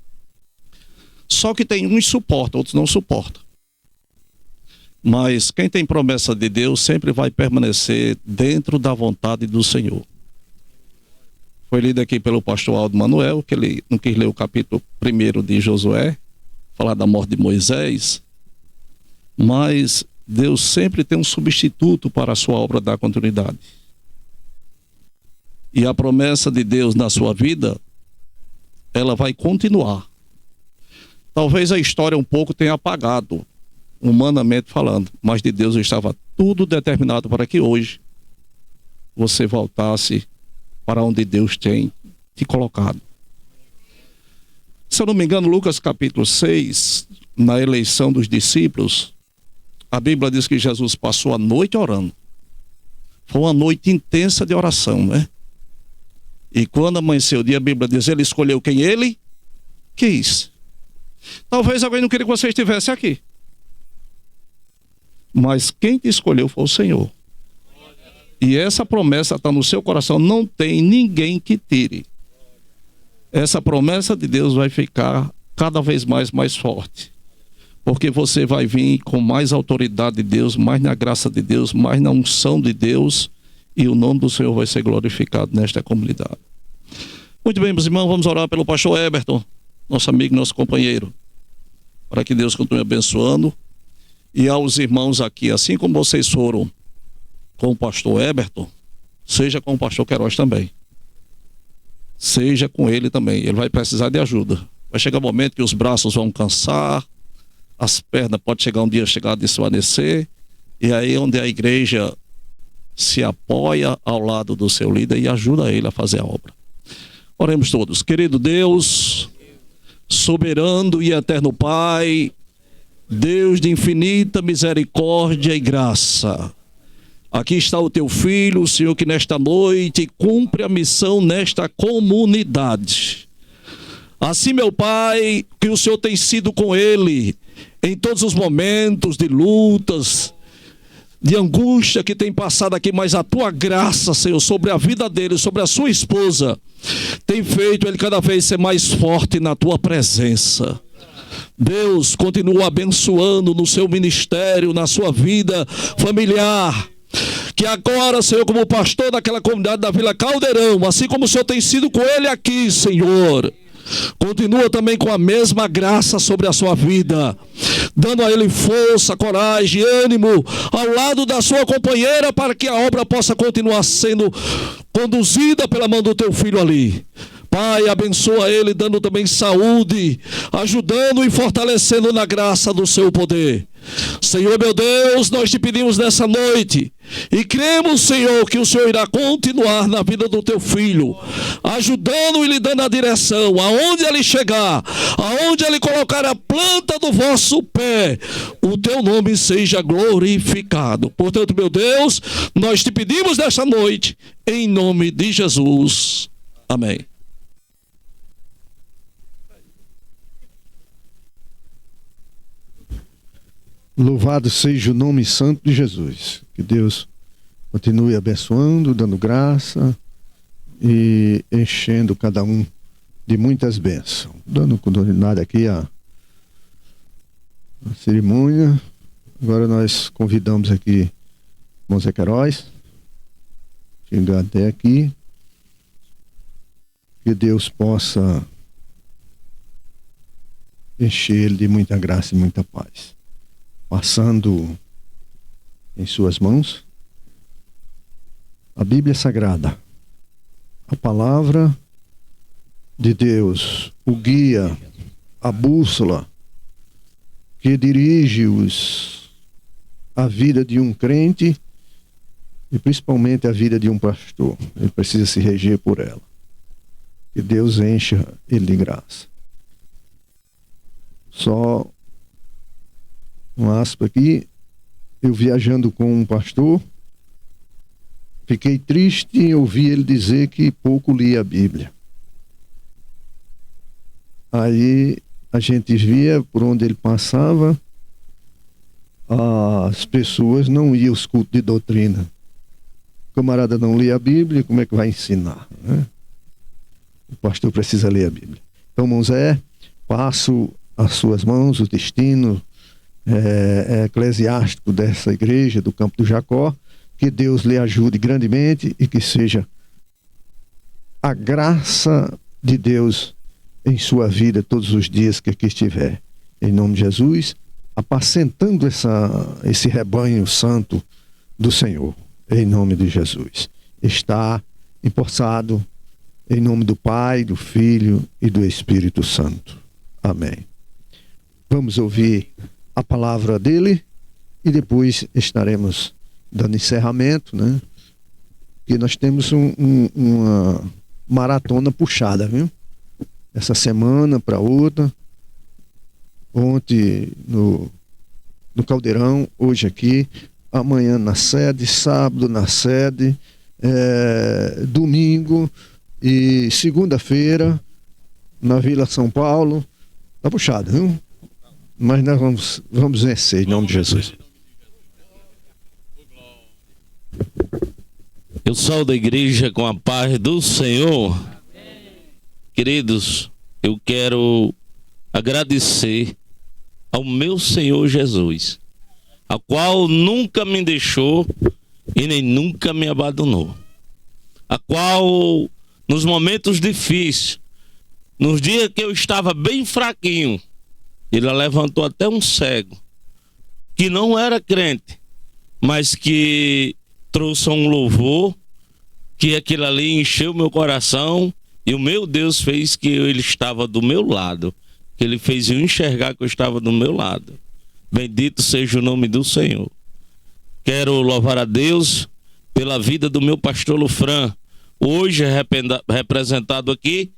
Só que tem uns suportam, outros não suportam. Mas quem tem promessa de Deus sempre vai permanecer dentro da vontade do Senhor. Foi lido aqui pelo pastor Aldo Manuel, que ele não quis ler o capítulo 1 de Josué, falar da morte de Moisés, mas Deus sempre tem um substituto para a sua obra da continuidade. E a promessa de Deus na sua vida, ela vai continuar. Talvez a história um pouco tenha apagado humanamente falando, mas de Deus estava tudo determinado para que hoje você voltasse para onde Deus tem te colocado. Se eu não me engano, Lucas capítulo 6, na eleição dos discípulos, a Bíblia diz que Jesus passou a noite orando. Foi uma noite intensa de oração, né? E quando amanheceu o dia, a Bíblia diz, ele escolheu quem ele quis. Talvez alguém não queria que você estivesse aqui. Mas quem te escolheu foi o Senhor. E essa promessa está no seu coração, não tem ninguém que tire. Essa promessa de Deus vai ficar cada vez mais forte. Porque você vai vir com mais autoridade de Deus, mais na graça de Deus, mais na unção de Deus, e o nome do Senhor vai ser glorificado nesta comunidade. Muito bem, meus irmãos, vamos orar pelo pastor Eberton, nosso amigo, nosso companheiro, para que Deus continue abençoando. E aos irmãos aqui, assim como vocês foram com o pastor Eberton, seja com o pastor Queiroz também. Seja com ele também, ele vai precisar de ajuda. Vai chegar um momento que os braços vão cansar, as pernas pode chegar um dia chegar a desvanecer, e aí onde a igreja se apoia ao lado do seu líder e ajuda ele a fazer a obra. Oremos todos. Querido Deus, soberano e eterno Pai, Deus de infinita misericórdia e graça, aqui está o teu filho, o Senhor, que nesta noite cumpre a missão nesta comunidade. Assim, meu Pai, que o Senhor tem sido com ele em todos os momentos de lutas, de angústia que tem passado aqui, mas a tua graça, Senhor, sobre a vida dele, sobre a sua esposa, tem feito ele cada vez ser mais forte na tua presença. Deus, continua abençoando no seu ministério, na sua vida familiar. Que agora, Senhor, como pastor daquela comunidade da Vila Caldeirão, assim como o Senhor tem sido com ele aqui, Senhor, continua também com a mesma graça sobre a sua vida, dando a ele força, coragem, ânimo, ao lado da sua companheira, para que a obra possa continuar sendo conduzida pela mão do teu filho ali. Pai, abençoa ele, dando também saúde, ajudando e fortalecendo na graça do seu poder. Senhor, meu Deus, nós te pedimos nessa noite e cremos, Senhor, que o Senhor irá continuar na vida do teu filho, ajudando e lhe dando a direção, aonde ele chegar, aonde ele colocar a planta do vosso pé, o teu nome seja glorificado. Portanto, meu Deus, nós te pedimos nessa noite, em nome de Jesus. Amém. Louvado seja o nome santo de Jesus. Que Deus continue abençoando, dando graça e enchendo cada um de muitas bênçãos. Dando continuidade aqui a cerimônia. Agora nós convidamos aqui o irmão Zé Queiroz, chegar até aqui. Que Deus possa encher ele de muita graça e muita paz. Passando em suas mãos a Bíblia Sagrada, a palavra de Deus, o guia, a bússola que dirige-os a vida de um crente e principalmente a vida de um pastor. Ele precisa se reger por ela. Que Deus encha ele de graça. Só uma aspa aqui, eu viajando com um pastor, fiquei triste em ouvir ele dizer que pouco lia a Bíblia. Aí a gente via por onde ele passava, as pessoas não iam aos cultos de doutrina. O camarada não lia a Bíblia, como é que vai ensinar, né? O pastor precisa ler a Bíblia. Então, irmão Zé, passo às suas mãos o destino eclesiástico dessa igreja do Campo do Jacó. Que Deus lhe ajude grandemente e que seja a graça de Deus em sua vida todos os dias que aqui estiver. Em nome de Jesus, apacentando esse rebanho santo do Senhor. Em nome de Jesus. Está empossado em nome do Pai, do Filho e do Espírito Santo. Amém. Vamos ouvir a palavra dele e depois estaremos dando encerramento, né? E nós temos uma maratona puxada, viu? Essa semana para outra. Ontem no Caldeirão, hoje aqui, amanhã na sede, sábado na sede, domingo e segunda-feira na Vila São Paulo. Tá puxado, viu? Mas nós vamos vencer em nome de Jesus. Eu saúdo a igreja com a paz do Senhor. Queridos, eu quero agradecer ao meu Senhor Jesus, a qual nunca me deixou e nem nunca me abandonou, a qual nos momentos difíceis, nos dias que eu estava bem fraquinho, ele levantou até um cego que não era crente, mas que trouxe um louvor, que aquilo ali encheu meu coração, e o meu Deus fez que ele estava do meu lado, que ele fez eu enxergar que eu estava do meu lado. Bendito seja o nome do Senhor. Quero louvar a Deus pela vida do meu pastor Lufran, hoje representado aqui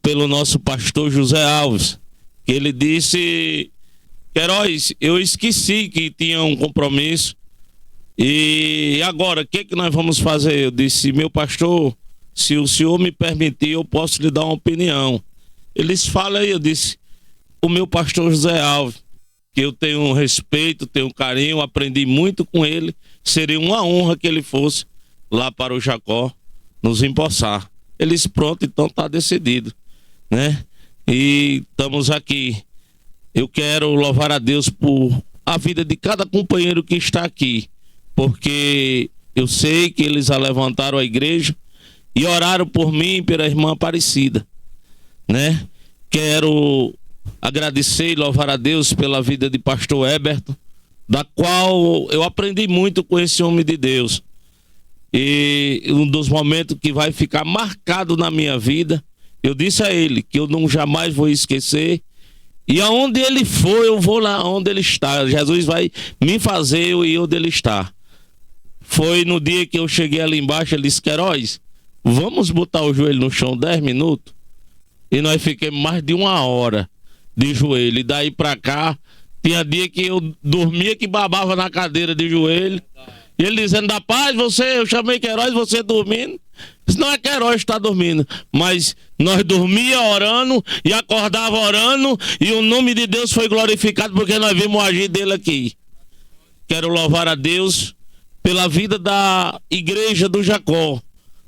pelo nosso pastor José Alves, que ele disse: Queiroz, eu esqueci que tinha um compromisso, e agora, o que nós vamos fazer? Eu disse: meu pastor, se o senhor me permitir, eu posso lhe dar uma opinião. Eles falam aí, eu disse: o meu pastor José Alves, que eu tenho respeito, tenho carinho, aprendi muito com ele, seria uma honra que ele fosse lá para o Jacó nos empossar. Eles: pronto, então está decidido, né? E estamos aqui. Eu quero louvar a Deus por a vida de cada companheiro que está aqui, porque eu sei que eles levantaram a igreja e oraram por mim e pela irmã Aparecida, né? Quero agradecer e louvar a Deus pela vida de pastor Heberto, da qual eu aprendi muito com esse homem de Deus. E um dos momentos que vai ficar marcado na minha vida, eu disse a ele que eu não jamais vou esquecer, e aonde ele for, eu vou lá onde ele está. Jesus vai me fazer eu ir onde ele está. Foi no dia que eu cheguei ali embaixo, ele disse: Queiroz, vamos botar o joelho no chão 10 minutos? E nós ficamos mais de 1 hora de joelho. E daí pra cá, tinha dia que eu dormia que babava na cadeira de joelho. E ele dizendo: da paz, eu chamei Queiroz, você dormindo. Isso não é Queiroz que está dormindo, mas nós dormia orando e acordava orando, e o nome de Deus foi glorificado porque nós vimos o agir dele aqui. Quero louvar a Deus pela vida da igreja do Jacó,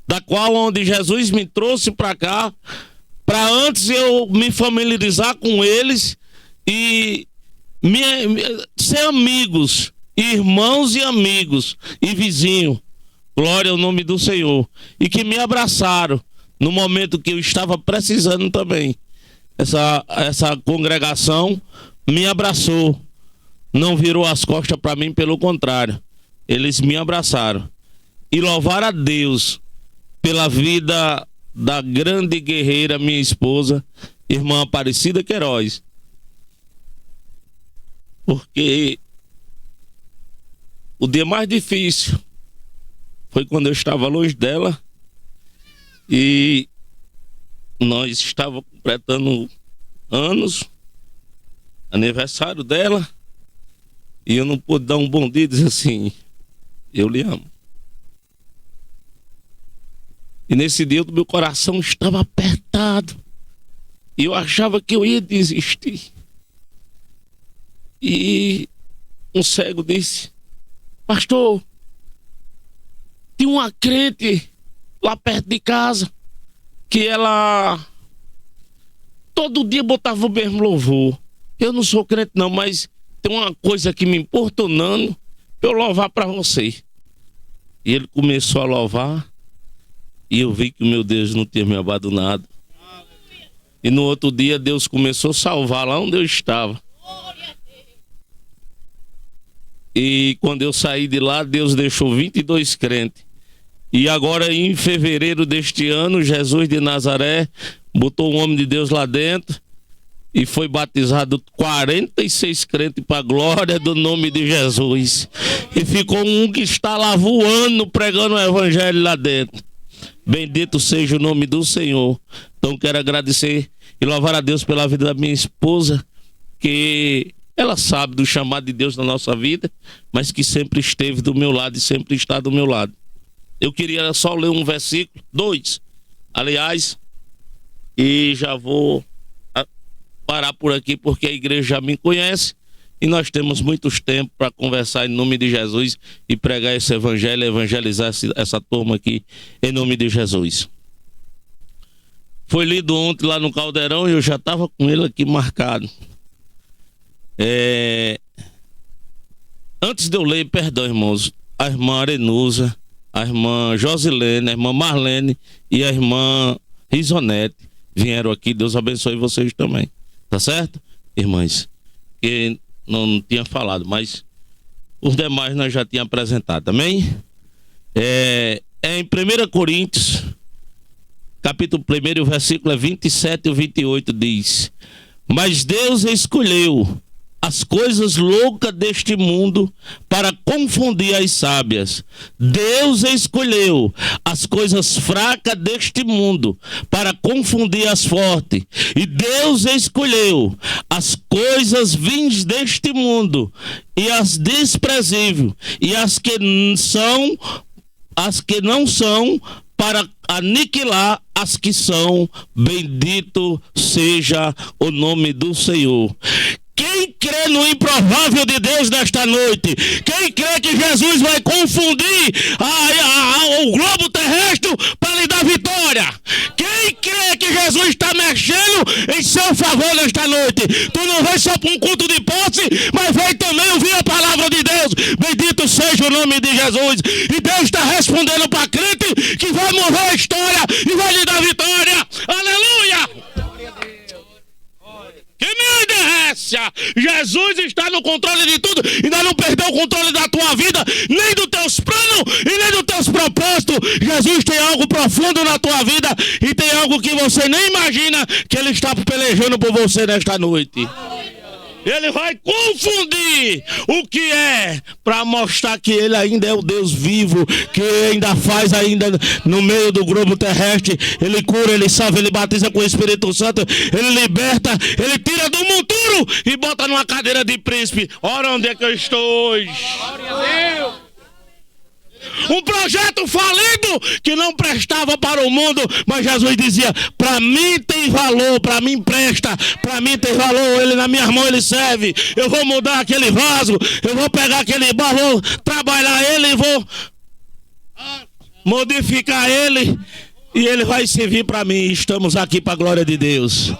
da qual onde Jesus me trouxe para cá, para antes eu me familiarizar com eles e ser amigos, irmãos e amigos e vizinhos. Glória ao nome do Senhor. E que me abraçaram no momento que eu estava precisando também. Essa congregação me abraçou, não virou as costas para mim, pelo contrário, eles me abraçaram. E louvar a Deus pela vida da grande guerreira, minha esposa, irmã Aparecida Queiroz, porque o dia mais difícil foi quando eu estava longe dela e nós estávamos completando anos, aniversário dela, e eu não pude dar um bom dia e dizer assim: eu lhe amo. E nesse dia o meu coração estava apertado e eu achava que eu ia desistir. E um cego disse: pastor, tem uma crente lá perto de casa que ela todo dia botava o mesmo louvor. Eu não sou crente não, mas tem uma coisa aqui me importunando para eu louvar para você. E ele começou a louvar e eu vi que o meu Deus não tinha me abandonado. E no outro dia Deus começou a salvar lá onde eu estava. E quando eu saí de lá, Deus deixou 22 crentes. E agora, em fevereiro deste ano, Jesus de Nazaré botou um homem de Deus lá dentro. e foi batizado 46 crentes para a glória do nome de Jesus. E ficou um que está lá voando, pregando o evangelho lá dentro. Bendito seja o nome do Senhor. Então quero agradecer e louvar a Deus pela vida da minha esposa, que ela sabe do chamado de Deus na nossa vida, mas que sempre esteve do meu lado e sempre está do meu lado. Eu queria só ler um versículo, 2, aliás, e já vou parar por aqui porque a igreja já me conhece e nós temos muitos tempos para conversar em nome de Jesus e pregar esse evangelho, evangelizar essa turma aqui em nome de Jesus. Foi lido ontem lá no Caldeirão e eu já estava com ele aqui marcado. Antes de eu ler, perdão, irmãos, a irmã Arenusa, a irmã Josilene, a irmã Marlene e a irmã Risonete vieram aqui. Deus abençoe vocês também. Tá certo, irmãs? Que não tinha falado, mas os demais nós já tínhamos apresentado, amém? Em 1 Coríntios, capítulo 1, o versículo 27 e 28 diz: mas Deus escolheu as coisas loucas deste mundo para confundir as sábias. Deus escolheu as coisas fracas deste mundo para confundir as fortes. E Deus escolheu as coisas vins deste mundo e as desprezíveis e as que não são para aniquilar as que são. Bendito seja o nome do Senhor. Quem crê no improvável de Deus nesta noite? Quem crê que Jesus vai confundir o globo terrestre para lhe dar vitória? Quem crê que Jesus está mexendo em seu favor nesta noite? Tu não vai só para um culto de posse, mas vai também ouvir a palavra de Deus. Bendito seja o nome de Jesus. E Deus está respondendo para crente que vai mover a história e vai lhe dar vitória. Aleluia! Que misericórdia! Jesus está no controle de tudo e ainda não perdeu o controle da tua vida, nem dos teus planos e nem dos teus propósitos. Jesus tem algo profundo na tua vida e tem algo que você nem imagina que Ele está pelejando por você nesta noite. Ele vai confundir o que é para mostrar que Ele ainda é o Deus vivo, que ainda faz ainda no meio do globo terrestre. Ele cura, Ele salva, Ele batiza com o Espírito Santo, Ele liberta, Ele tira do monturo e bota numa cadeira de príncipe. Ora, onde é que eu estou hoje? Glória a Deus! Um projeto falido que não prestava para o mundo, mas Jesus dizia: para mim tem valor, para mim presta, para mim tem valor, ele na minha mão ele serve. Eu vou mudar aquele vaso, eu vou pegar aquele barro, vou trabalhar ele e vou modificar ele e ele vai servir para mim. Estamos aqui para a glória de Deus.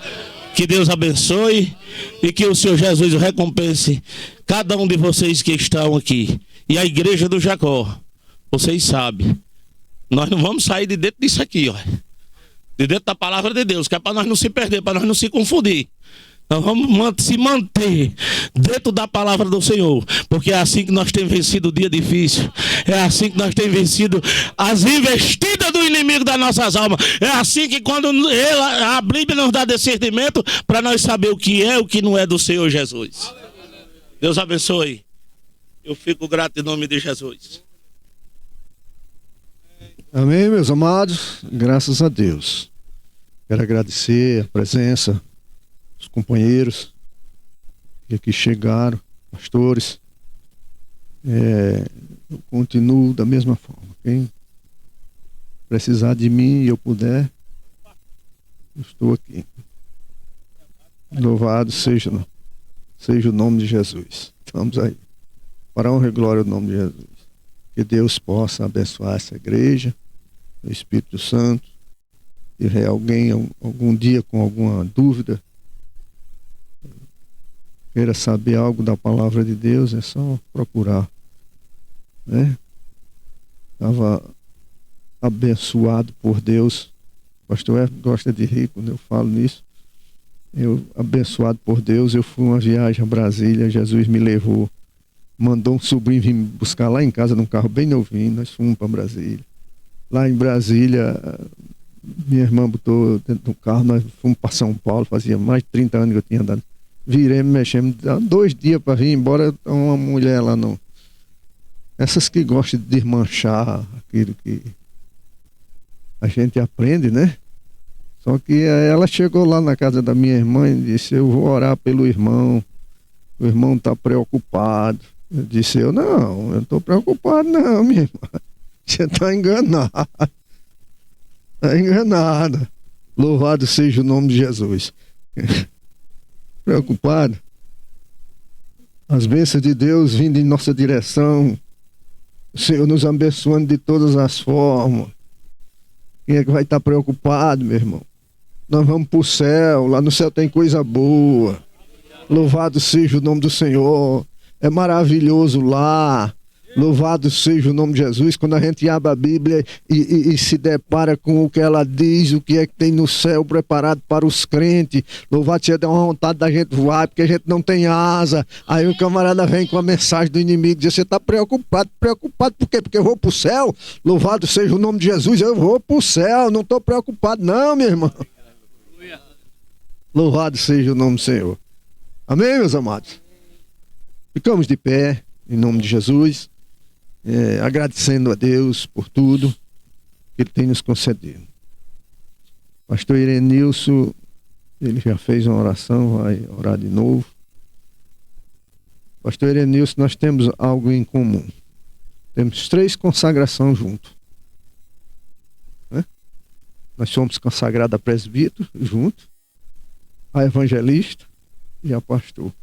Que Deus abençoe e que o Senhor Jesus recompense cada um de vocês que estão aqui. E a igreja do Jacó, vocês sabem, nós não vamos sair de dentro disso aqui, ó. De dentro da palavra de Deus, que é para nós não se perder, para nós não se confundir. Nós vamos se manter dentro da palavra do Senhor, porque é assim que nós temos vencido o dia difícil, é assim que nós temos vencido as investidas do inimigo das nossas almas, é assim que quando a Bíblia nos dá discernimento para nós saber o que é e o que não é do Senhor Jesus. Deus abençoe. Eu fico grato em nome de Jesus. Amém, meus amados, graças a Deus. Quero agradecer a presença dos companheiros que aqui chegaram, pastores. Eu continuo da mesma forma. Quem precisar de mim e eu puder, eu estou aqui. Louvado seja o nome de Jesus. Estamos aí. Para a honra e glória do nome de Jesus. Que Deus possa abençoar essa igreja, o Espírito Santo. Se tiver alguém algum dia com alguma dúvida, queira saber algo da palavra de Deus, é só procurar, né? Estava abençoado por Deus. O pastor gosta de rir quando eu falo nisso. Eu, abençoado por Deus, eu fui uma viagem a Brasília, Jesus me levou, mandou um sobrinho vir me buscar lá em casa num carro bem novinho, nós fomos para Brasília. Lá em Brasília, minha irmã botou dentro do carro, nós fomos para São Paulo, fazia mais de 30 anos que eu tinha andado. Viremos, mexemos, 2 dias para vir embora, uma mulher lá não. Essas que gostam de desmanchar aquilo que a gente aprende, né? Só que ela chegou lá na casa da minha irmã e disse: eu vou orar pelo irmão, o irmão está preocupado. Eu disse: eu não estou preocupado não, minha irmã. Você está enganado. Está enganada. Louvado seja o nome de Jesus. Preocupado. As bênçãos de Deus vindo em nossa direção. O Senhor nos abençoando de todas as formas. Quem é que vai estar preocupado, meu irmão? Nós vamos para o céu. Lá no céu tem coisa boa. Louvado seja o nome do Senhor. É maravilhoso lá. Louvado seja o nome de Jesus. Quando a gente abre a Bíblia e se depara com o que ela diz, o que é que tem no céu preparado para os crentes, louvado seja, dá uma vontade da gente voar, porque a gente não tem asa. Aí o camarada vem com a mensagem do inimigo, diz: você está preocupado? Preocupado por quê? Porque eu vou para o céu? Louvado seja o nome de Jesus, eu vou para o céu, não estou preocupado não, meu irmão. Louvado seja o nome do Senhor. Amém, meus amados? Ficamos de pé, em nome de Jesus. Agradecendo a Deus por tudo que Ele tem nos concedido. Pastor Irenilson, ele já fez uma oração, vai orar de novo. Pastor Irenilson, nós temos algo em comum. Temos 3 consagrações juntos. Né? Nós somos consagrados a presbítero junto, a evangelista e a pastor.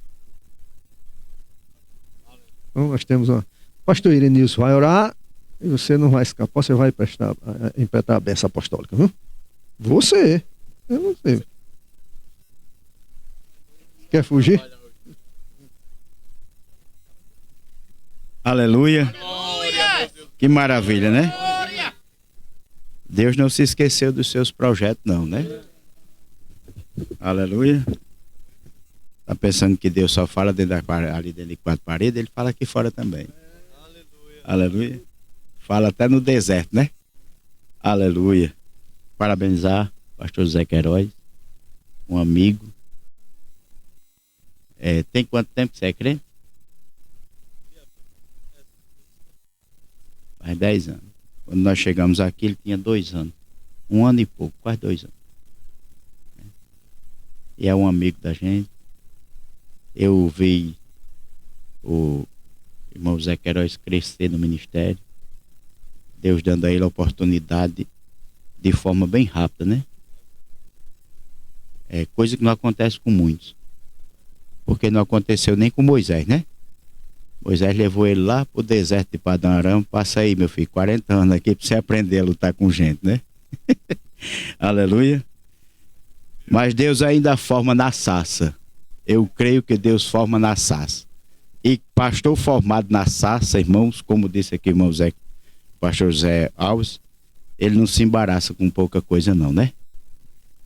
Então nós temos uma... Pastor Irenilson vai orar e você não vai escapar, você vai impetrar a bênção apostólica, viu? Você. Eu não sei. Quer fugir? Aleluia. Que maravilha, né? Deus não se esqueceu dos seus projetos, não, né? Aleluia. Tá pensando que Deus só fala ali dentro de 4 paredes, Ele fala aqui fora também. Aleluia. Fala até no deserto, né? Aleluia. Parabenizar o pastor José Queiroz, um amigo. Tem quanto tempo que você é crente? Faz 10 anos. Quando nós chegamos aqui, ele tinha 2 anos. 1 ano e pouco, quase 2 anos. E é um amigo da gente. Eu vi o irmão José Queiroz crescer no ministério, Deus dando a ele a oportunidade de forma bem rápida, né? É coisa que não acontece com muitos, porque não aconteceu nem com Moisés, né? Moisés levou ele lá pro deserto de Padã Aram. Passa aí, meu filho, 40 anos aqui para você aprender a lutar com gente, né? Aleluia. Mas Deus ainda forma na sarça. Eu creio que Deus forma na sarça. E pastor formado na sarça, irmãos, como disse aqui o irmão Zé, pastor José Alves, ele não se embaraça com pouca coisa não, né?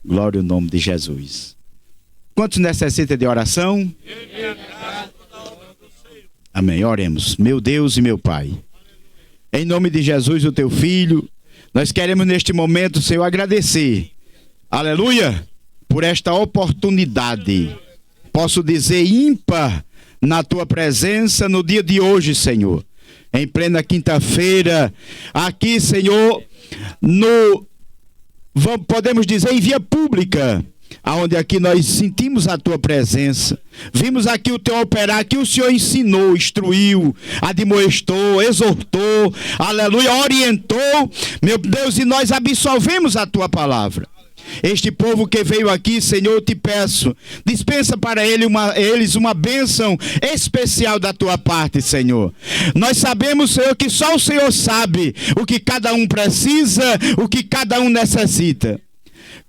Glória ao nome de Jesus. Quantos necessitam de oração? Amém, oremos. Meu Deus e meu Pai, em nome de Jesus, o teu Filho, nós queremos neste momento, Senhor, agradecer, aleluia, por esta oportunidade, posso dizer ímpar, na tua presença no dia de hoje, Senhor, em plena quinta-feira, aqui, Senhor, podemos dizer em via pública, aonde aqui nós sentimos a tua presença, vimos aqui o teu operar, que o Senhor ensinou, instruiu, admoestou, exortou, aleluia, orientou, meu Deus, e nós absolvemos a tua palavra. Este povo que veio aqui, Senhor, eu te peço, dispensa para eles uma bênção especial da tua parte, Senhor. Nós sabemos, Senhor, que só o Senhor sabe o que cada um precisa, o que cada um necessita.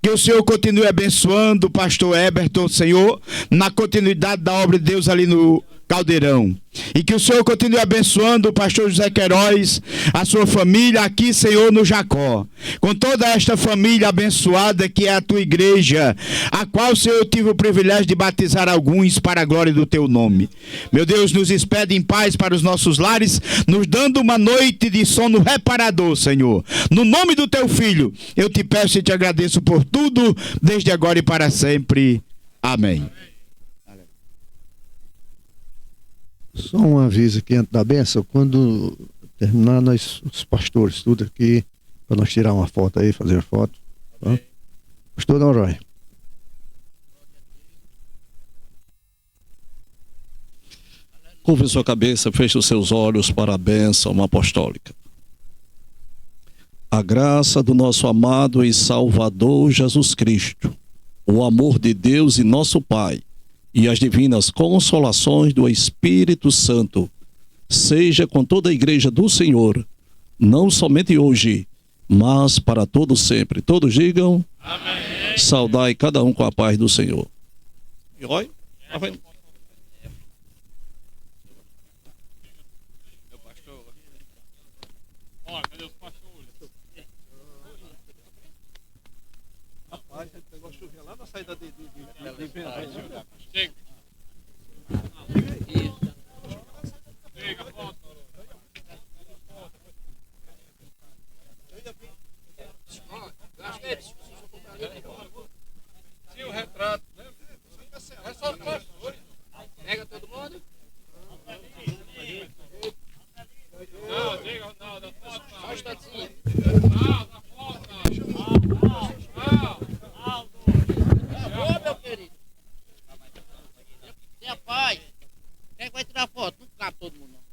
Que o Senhor continue abençoando o pastor Eberton, Senhor, na continuidade da obra de Deus ali no Caldeirão. E que o Senhor continue abençoando o pastor José Queiroz, a sua família aqui, Senhor, no Jacó. Com toda esta família abençoada que é a tua igreja, a qual, Senhor, eu tive o privilégio de batizar alguns para a glória do teu nome. Meu Deus, nos expede em paz para os nossos lares, nos dando uma noite de sono reparador, Senhor. No nome do teu Filho, eu te peço e te agradeço por tudo, desde agora e para sempre. Amém. Só um aviso aqui antes da bênção, quando terminar, nós, os pastores, tudo aqui, para nós tirar uma foto aí, fazer foto. Tá? Pastor Noronha. Curve sua cabeça, feche os seus olhos para a bênção apostólica. A graça do nosso amado e Salvador Jesus Cristo, o amor de Deus e nosso Pai, e as divinas consolações do Espírito Santo, seja com toda a igreja do Senhor, não somente hoje, mas para todo sempre. Todos digam, amém. Saudai cada um com a paz do Senhor. E olha, rapaz, a gente pegou a chuvinha lá na saída de Chega. Chega, foto. Sim, o retrato, né? É só pega todo mundo? Não, diga, não, da foto. Só um instantinho. Não, da foto. Ô, meu querido. Tenha paz. Quem é que vai tirar foto? Não cabe todo mundo, não.